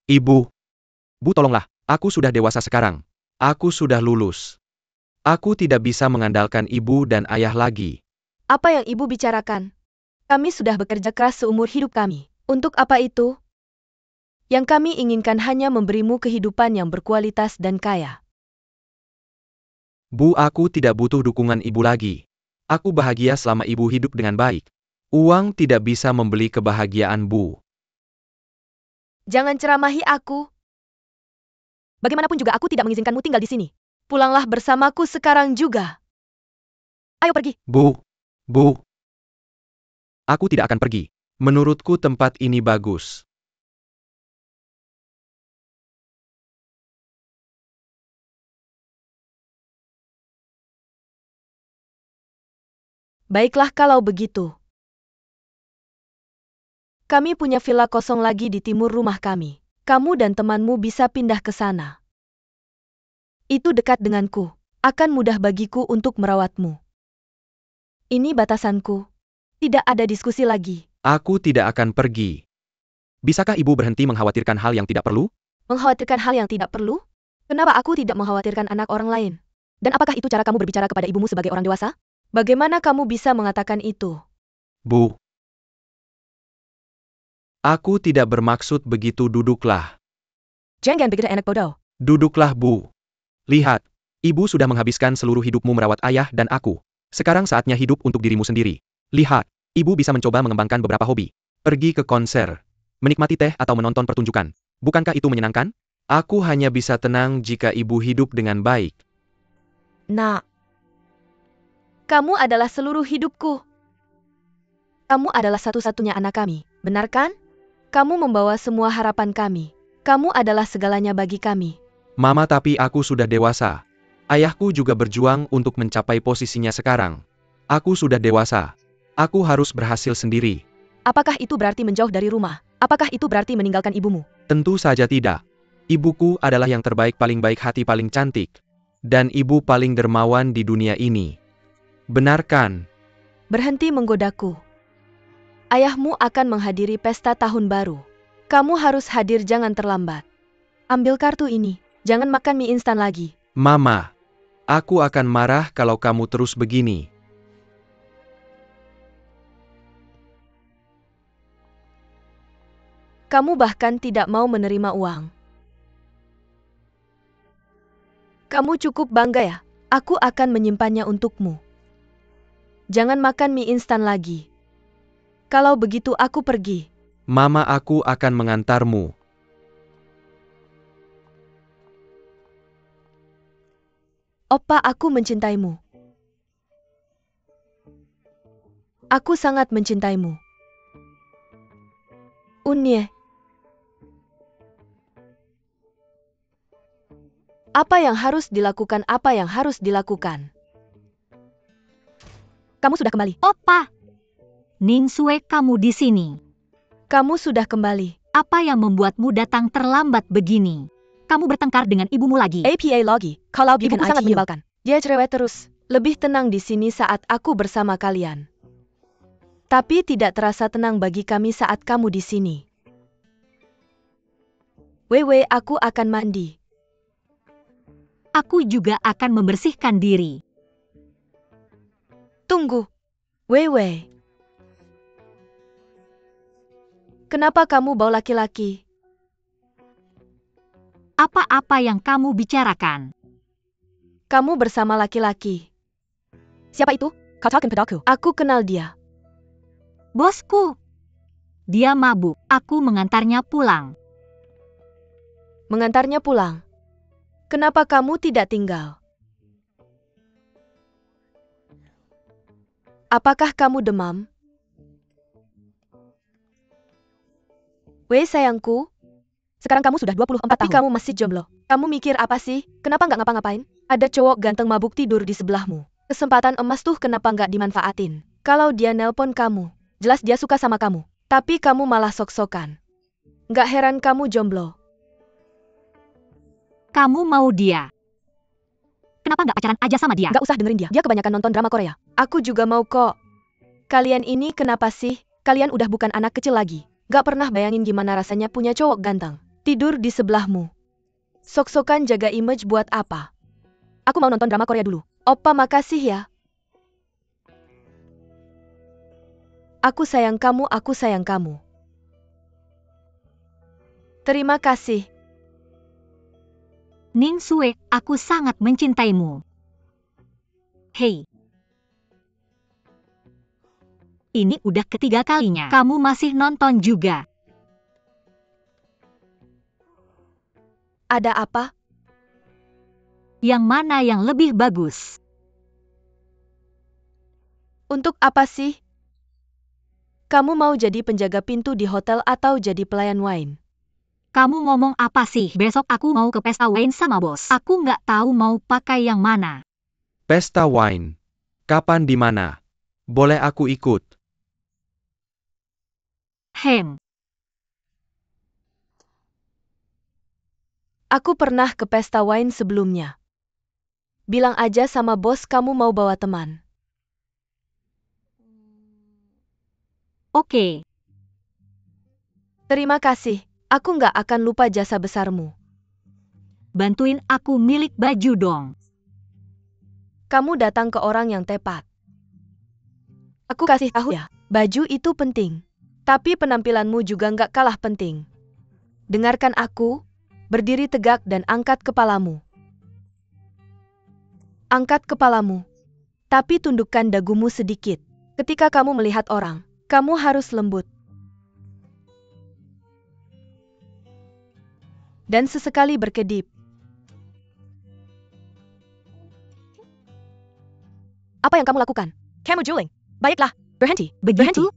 Ibu. Bu, tolonglah. Aku sudah dewasa sekarang. Aku sudah lulus. Aku tidak bisa mengandalkan ibu dan ayah lagi. Apa yang ibu bicarakan? Kami sudah bekerja keras seumur hidup kami. Untuk apa itu? Yang kami inginkan hanya memberimu kehidupan yang berkualitas dan kaya. Bu, aku tidak butuh dukungan ibu lagi. Aku bahagia selama ibu hidup dengan baik. Uang tidak bisa membeli kebahagiaan, Bu. Jangan ceramahi aku. Bagaimanapun juga aku tidak mengizinkanmu tinggal di sini. Pulanglah bersamaku sekarang juga. Ayo pergi. Bu. Aku tidak akan pergi. Menurutku tempat ini bagus. Baiklah kalau begitu. Kami punya villa kosong lagi di timur rumah kami. Kamu dan temanmu bisa pindah ke sana. Itu dekat denganku. Akan mudah bagiku untuk merawatmu. Ini batasanku. Tidak ada diskusi lagi. Aku tidak akan pergi. Bisakah ibu berhenti mengkhawatirkan hal yang tidak perlu? Mengkhawatirkan hal yang tidak perlu? Kenapa aku tidak mengkhawatirkan anak orang lain? Dan apakah itu cara kamu berbicara kepada ibumu sebagai orang dewasa? Bagaimana kamu bisa mengatakan itu? Bu. Aku tidak bermaksud begitu, duduklah. Jangan begitu enak bodoh. Duduklah, Bu. Lihat, ibu sudah menghabiskan seluruh hidupmu merawat ayah dan aku. Sekarang saatnya hidup untuk dirimu sendiri. Lihat, ibu bisa mencoba mengembangkan beberapa hobi. Pergi ke konser, menikmati teh atau menonton pertunjukan. Bukankah itu menyenangkan? Aku hanya bisa tenang jika ibu hidup dengan baik. Nak, kamu adalah seluruh hidupku. Kamu adalah satu-satunya anak kami, benar kan? Kamu membawa semua harapan kami. Kamu adalah segalanya bagi kami. Mama, tapi aku sudah dewasa. Ayahku juga berjuang untuk mencapai posisinya sekarang. Aku sudah dewasa. Aku harus berhasil sendiri. Apakah itu berarti menjauh dari rumah? Apakah itu berarti meninggalkan ibumu? Tentu saja tidak. Ibuku adalah yang terbaik, paling baik hati, paling cantik. Dan ibu paling dermawan di dunia ini. Benar kan? Berhenti menggodaku. Ayahmu akan menghadiri pesta tahun baru. Kamu harus hadir, jangan terlambat. Ambil kartu ini. Jangan makan mie instan lagi. Mama, aku akan marah kalau kamu terus begini. Kamu bahkan tidak mau menerima uang. Kamu cukup bangga ya? Aku akan menyimpannya untukmu. Jangan makan mie instan lagi. Kalau begitu aku pergi. Mama, aku akan mengantarmu. Oppa, aku mencintaimu. Aku sangat mencintaimu. Unye. Apa yang harus dilakukan? Apa yang harus dilakukan? Kamu sudah kembali. Oppa! Ningsue, kamu di sini. Kamu sudah kembali. Apa yang membuatmu datang terlambat begini? Kamu bertengkar dengan ibumu lagi. APA Logi, kalau Ibuku sangat sangat menyebalkan. Dia cerewet terus. Lebih tenang di sini saat aku bersama kalian. Tapi tidak terasa tenang bagi kami saat kamu di sini. Wewe, aku akan mandi. Aku juga akan membersihkan diri. Tunggu. Wewe. Kenapa kamu bawa laki-laki? Apa-apa yang kamu bicarakan? Kamu bersama laki-laki. Siapa itu? Kau talking padaku. Aku kenal dia. Bosku. Dia mabuk. Aku mengantarnya pulang. Mengantarnya pulang. Kenapa kamu tidak tinggal? Apakah kamu demam? Wei sayangku, sekarang kamu sudah 24 tahun. Tapi kamu masih jomblo. Kamu mikir apa sih? Kenapa nggak ngapa-ngapain? Ada cowok ganteng mabuk tidur di sebelahmu. Kesempatan emas tuh kenapa nggak dimanfaatin? Kalau dia nelpon kamu, jelas dia suka sama kamu. Tapi kamu malah sok-sokan. Nggak heran kamu jomblo. Kamu mau dia. Kenapa nggak pacaran aja sama dia? Nggak usah dengerin dia. Dia kebanyakan nonton drama Korea. Aku juga mau kok. Kalian ini kenapa sih? Kalian udah bukan anak kecil lagi. Gak pernah bayangin gimana rasanya punya cowok ganteng. Tidur di sebelahmu. Sok-sokan jaga image buat apa? Aku mau nonton drama Korea dulu. Oppa, makasih ya. Aku sayang kamu, aku sayang kamu. Terima kasih. Ningsue, aku sangat mencintaimu. Hei. Ini udah ketiga kalinya. Kamu masih nonton juga. Ada apa? Yang mana yang lebih bagus? Untuk apa sih? Kamu mau jadi penjaga pintu di hotel atau jadi pelayan wine? Kamu ngomong apa sih? Besok aku mau ke pesta wine sama bos. Aku nggak tahu mau pakai yang mana. Pesta wine. Kapan, di mana? Boleh aku ikut? Aku pernah ke pesta wine sebelumnya. Bilang aja sama bos kamu mau bawa teman. Oke. Terima kasih. Aku nggak akan lupa jasa besarmu. Bantuin aku milik baju dong. Kamu datang ke orang yang tepat. Aku kasih tahu ya, baju itu penting. Tapi penampilanmu juga nggak kalah penting. Dengarkan aku, berdiri tegak dan angkat kepalamu. Angkat kepalamu. Tapi tundukkan dagumu sedikit. Ketika kamu melihat orang, kamu harus lembut. Dan sesekali berkedip. Apa yang kamu lakukan? Kamu juling. Baiklah, berhenti. Begitu?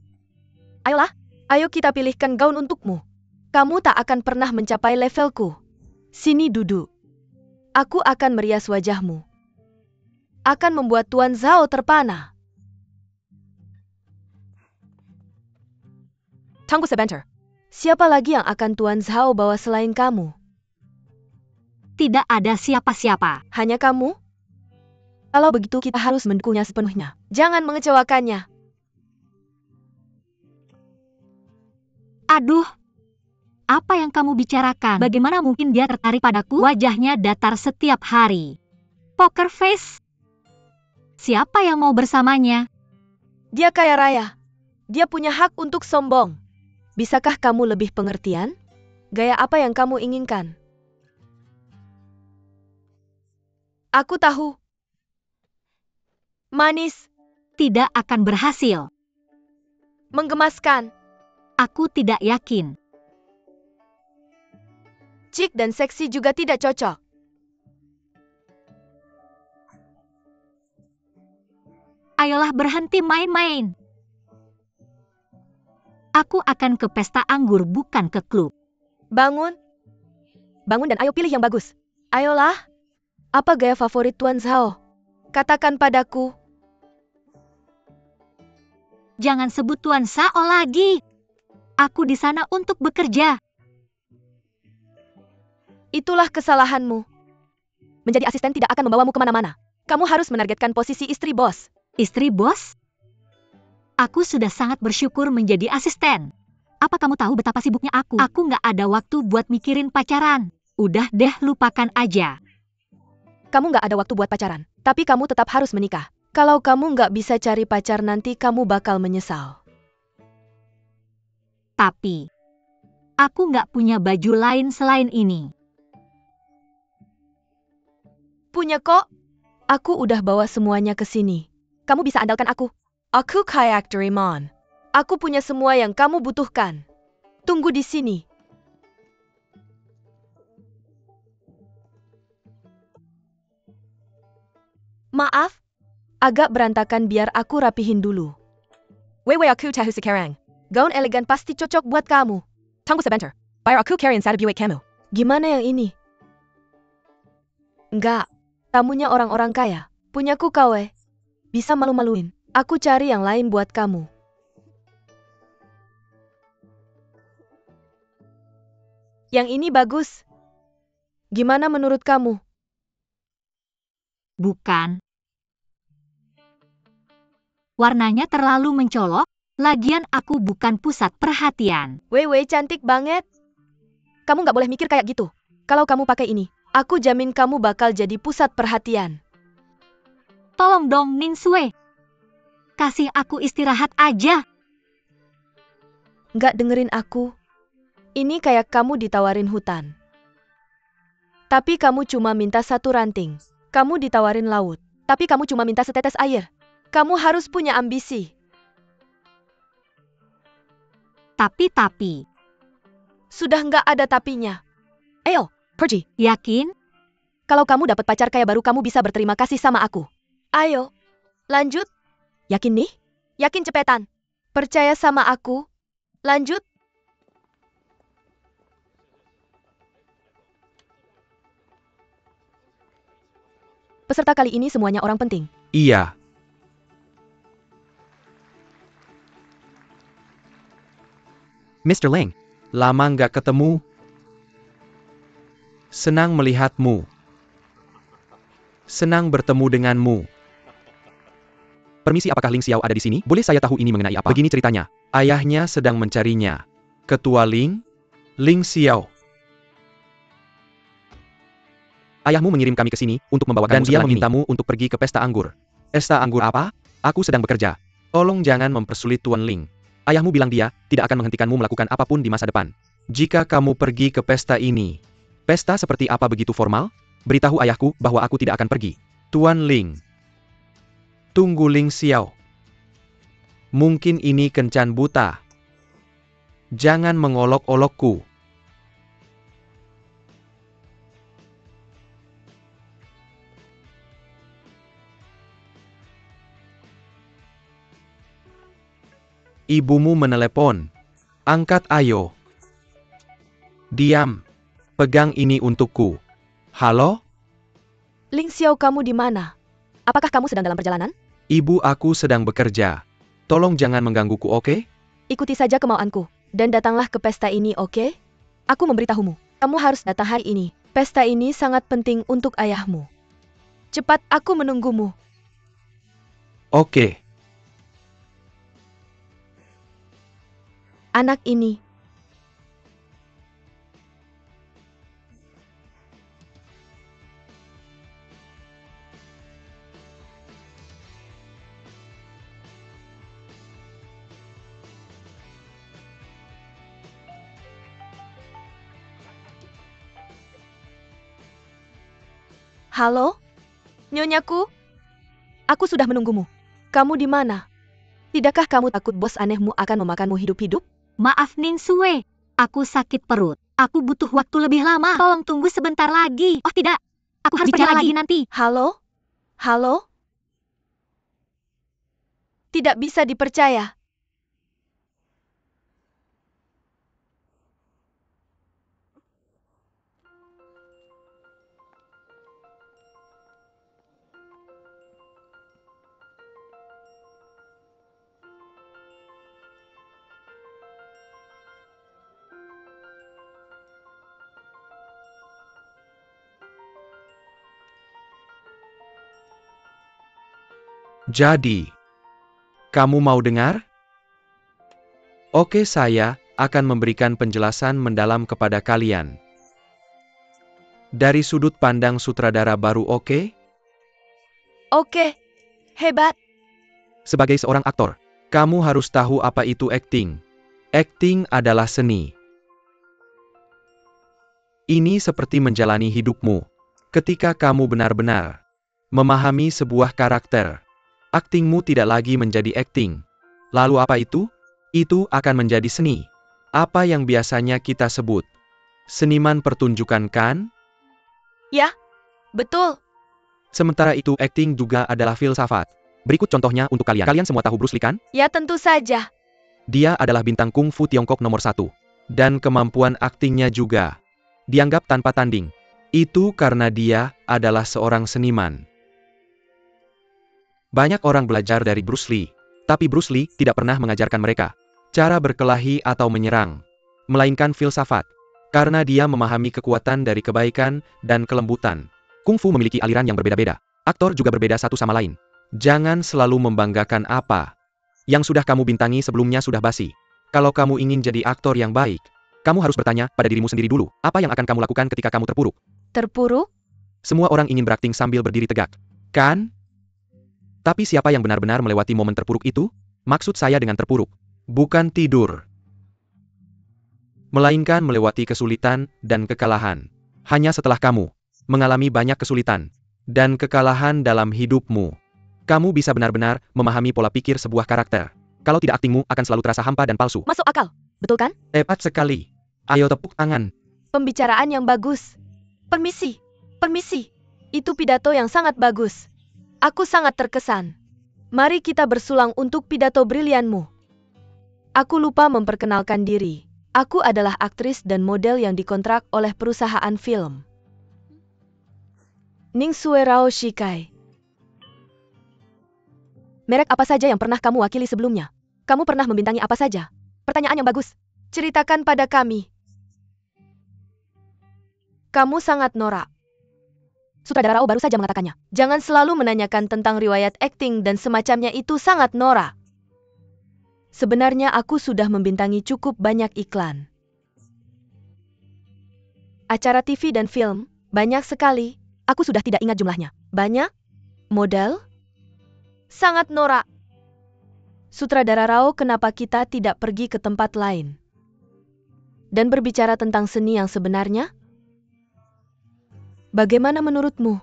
Ayolah, ayo kita pilihkan gaun untukmu. Kamu tak akan pernah mencapai levelku. Sini duduk. Aku akan merias wajahmu. Akan membuat Tuan Zhao terpana. Tunggu sebentar. Siapa lagi yang akan Tuan Zhao bawa selain kamu? Tidak ada siapa-siapa. Hanya kamu? Kalau begitu kita harus mendukungnya sepenuhnya. Jangan mengecewakannya. Aduh. Apa yang kamu bicarakan? Bagaimana mungkin dia tertarik padaku? Wajahnya datar setiap hari. Poker face. Siapa yang mau bersamanya? Dia kaya raya. Dia punya hak untuk sombong. Bisakah kamu lebih pengertian? Gaya apa yang kamu inginkan? Aku tahu. Manis. Tidak akan berhasil. Menggemaskan. Aku tidak yakin. Cik dan seksi juga tidak cocok. Ayolah berhenti main-main. Aku akan ke pesta anggur bukan ke klub. Bangun. Bangun dan ayo pilih yang bagus. Ayolah. Apa gaya favorit Tuan Zhao? Katakan padaku. Jangan sebut Tuan Zhao lagi. Aku di sana untuk bekerja. Itulah kesalahanmu. Menjadi asisten tidak akan membawamu kemana-mana. Kamu harus menargetkan posisi istri bos. Istri bos? Aku sudah sangat bersyukur menjadi asisten. Apa kamu tahu betapa sibuknya aku? Aku nggak ada waktu buat mikirin pacaran. Udah deh, lupakan aja. Kamu nggak ada waktu buat pacaran, tapi kamu tetap harus menikah. Kalau kamu nggak bisa cari pacar nanti kamu bakal menyesal. Tapi, aku nggak punya baju lain selain ini. Punya kok. Aku udah bawa semuanya ke sini. Kamu bisa andalkan aku. Aku kayak Doraemon. Aku punya semua yang kamu butuhkan. Tunggu di sini. Maaf, agak berantakan biar aku rapihin dulu. Wewe aku tahu sekarang. Gaun elegan pasti cocok buat kamu. Tunggu sebentar. Biar aku carryin satu buat kamu. Gimana yang ini? Enggak. Tamunya orang-orang kaya. Punyaku KW. Bisa malu-maluin. Aku cari yang lain buat kamu. Yang ini bagus. Gimana menurut kamu? Bukan. Warnanya terlalu mencolok, lagian aku bukan pusat perhatian. Wewe cantik banget. Kamu nggak boleh mikir kayak gitu. Kalau kamu pakai ini, aku jamin kamu bakal jadi pusat perhatian. Tolong dong, Ning Sue. Kasih aku istirahat aja. Nggak dengerin aku. Ini kayak kamu ditawarin hutan. Tapi kamu cuma minta satu ranting. Kamu ditawarin laut. Tapi kamu cuma minta setetes air. Kamu harus punya ambisi. Tapi. Sudah nggak ada tapinya. Ayo, pergi. Yakin? Kalau kamu dapat pacar kayak baru kamu bisa berterima kasih sama aku. Ayo, lanjut. Yakin nih? Yakin cepetan. Percaya sama aku. Lanjut. Peserta kali ini semuanya orang penting. Iya. Mr. Ling, lama nggak ketemu. Senang melihatmu. Senang bertemu denganmu. Permisi, apakah Ling Xiao ada di sini? Boleh saya tahu ini mengenai apa? Begini ceritanya. Ayahnya sedang mencarinya. Ketua Ling, Ling Xiao. Ayahmu mengirim kami ke sini untuk membawakanmu. Dan dia memintamu untuk pergi ke pesta anggur. Pesta anggur apa? Aku sedang bekerja. Tolong jangan mempersulit Tuan Ling. Ayahmu bilang dia tidak akan menghentikanmu melakukan apapun di masa depan. Jika kamu pergi ke pesta ini, pesta seperti apa begitu formal? Beritahu ayahku bahwa aku tidak akan pergi. Tuan Ling. Tunggu Ling Xiao. Mungkin ini kencan buta. Jangan mengolok-olokku. Ibumu menelepon. Angkat ayo. Diam. Pegang ini untukku. Halo? Ling Xiao, kamu di mana? Apakah kamu sedang dalam perjalanan? Ibu, aku sedang bekerja. Tolong jangan menggangguku, oke? Ikuti saja kemauanku, dan datanglah ke pesta ini, oke? Aku memberitahumu, kamu harus datang hari ini. Pesta ini sangat penting untuk ayahmu. Cepat, aku menunggumu. Oke. Anak ini. Halo? Nyonyaku? Aku sudah menunggumu. Kamu di mana? Tidakkah kamu takut bos anehmu akan memakanmu hidup-hidup? Maaf Ning Sue, aku sakit perut. Aku butuh waktu lebih lama. Tolong tunggu sebentar lagi. Oh tidak, aku harus bicara lagi nanti. Halo? Halo? Tidak bisa dipercaya. Jadi, kamu mau dengar? Oke, saya akan memberikan penjelasan mendalam kepada kalian. Dari sudut pandang sutradara baru, oke? Oke. Hebat. Sebagai seorang aktor, kamu harus tahu apa itu acting. Acting adalah seni. Ini seperti menjalani hidupmu. Ketika kamu benar-benar memahami sebuah karakter, aktingmu tidak lagi menjadi acting. Lalu apa itu? Itu akan menjadi seni. Apa yang biasanya kita sebut seniman pertunjukan, kan? Ya, betul. Sementara itu acting juga adalah filsafat. Berikut contohnya untuk kalian. Kalian semua tahu Bruce Lee, kan? Ya, tentu saja. Dia adalah bintang kungfu Tiongkok nomor 1. Dan kemampuan aktingnya juga dianggap tanpa tanding. Itu karena dia adalah seorang seniman. Banyak orang belajar dari Bruce Lee, tapi Bruce Lee tidak pernah mengajarkan mereka cara berkelahi atau menyerang, melainkan filsafat. Karena dia memahami kekuatan dari kebaikan dan kelembutan. Kungfu memiliki aliran yang berbeda-beda. Aktor juga berbeda satu sama lain. Jangan selalu membanggakan apa yang sudah kamu bintangi sebelumnya sudah basi. Kalau kamu ingin jadi aktor yang baik, kamu harus bertanya pada dirimu sendiri dulu, apa yang akan kamu lakukan ketika kamu terpuruk? Terpuruk? Semua orang ingin berakting sambil berdiri tegak, kan? Tapi siapa yang benar-benar melewati momen terpuruk itu? Maksud saya dengan terpuruk, bukan tidur, melainkan melewati kesulitan dan kekalahan. Hanya setelah kamu mengalami banyak kesulitan dan kekalahan dalam hidupmu, kamu bisa benar-benar memahami pola pikir sebuah karakter. Kalau tidak, aktingmu akan selalu terasa hampa dan palsu. Masuk akal, betul kan? Tepat sekali. Ayo tepuk tangan. Pembicaraan yang bagus. Permisi, permisi. Itu pidato yang sangat bagus. Aku sangat terkesan. Mari kita bersulang untuk pidato brilianmu. Aku lupa memperkenalkan diri. Aku adalah aktris dan model yang dikontrak oleh perusahaan film. Ning Sue Rao Shikai. Merek apa saja yang pernah kamu wakili sebelumnya? Kamu pernah membintangi apa saja? Pertanyaan yang bagus. Ceritakan pada kami. Kamu sangat norak. Sutradara Rao baru saja mengatakannya. Jangan selalu menanyakan tentang riwayat akting dan semacamnya, itu sangat norak. Sebenarnya aku sudah membintangi cukup banyak iklan. Acara TV dan film, banyak sekali. Aku sudah tidak ingat jumlahnya. Banyak? Model? Sangat norak. Sutradara Rao, kenapa kita tidak pergi ke tempat lain dan berbicara tentang seni yang sebenarnya? Bagaimana menurutmu?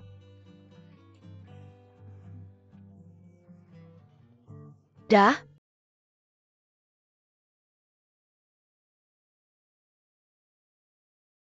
Dah,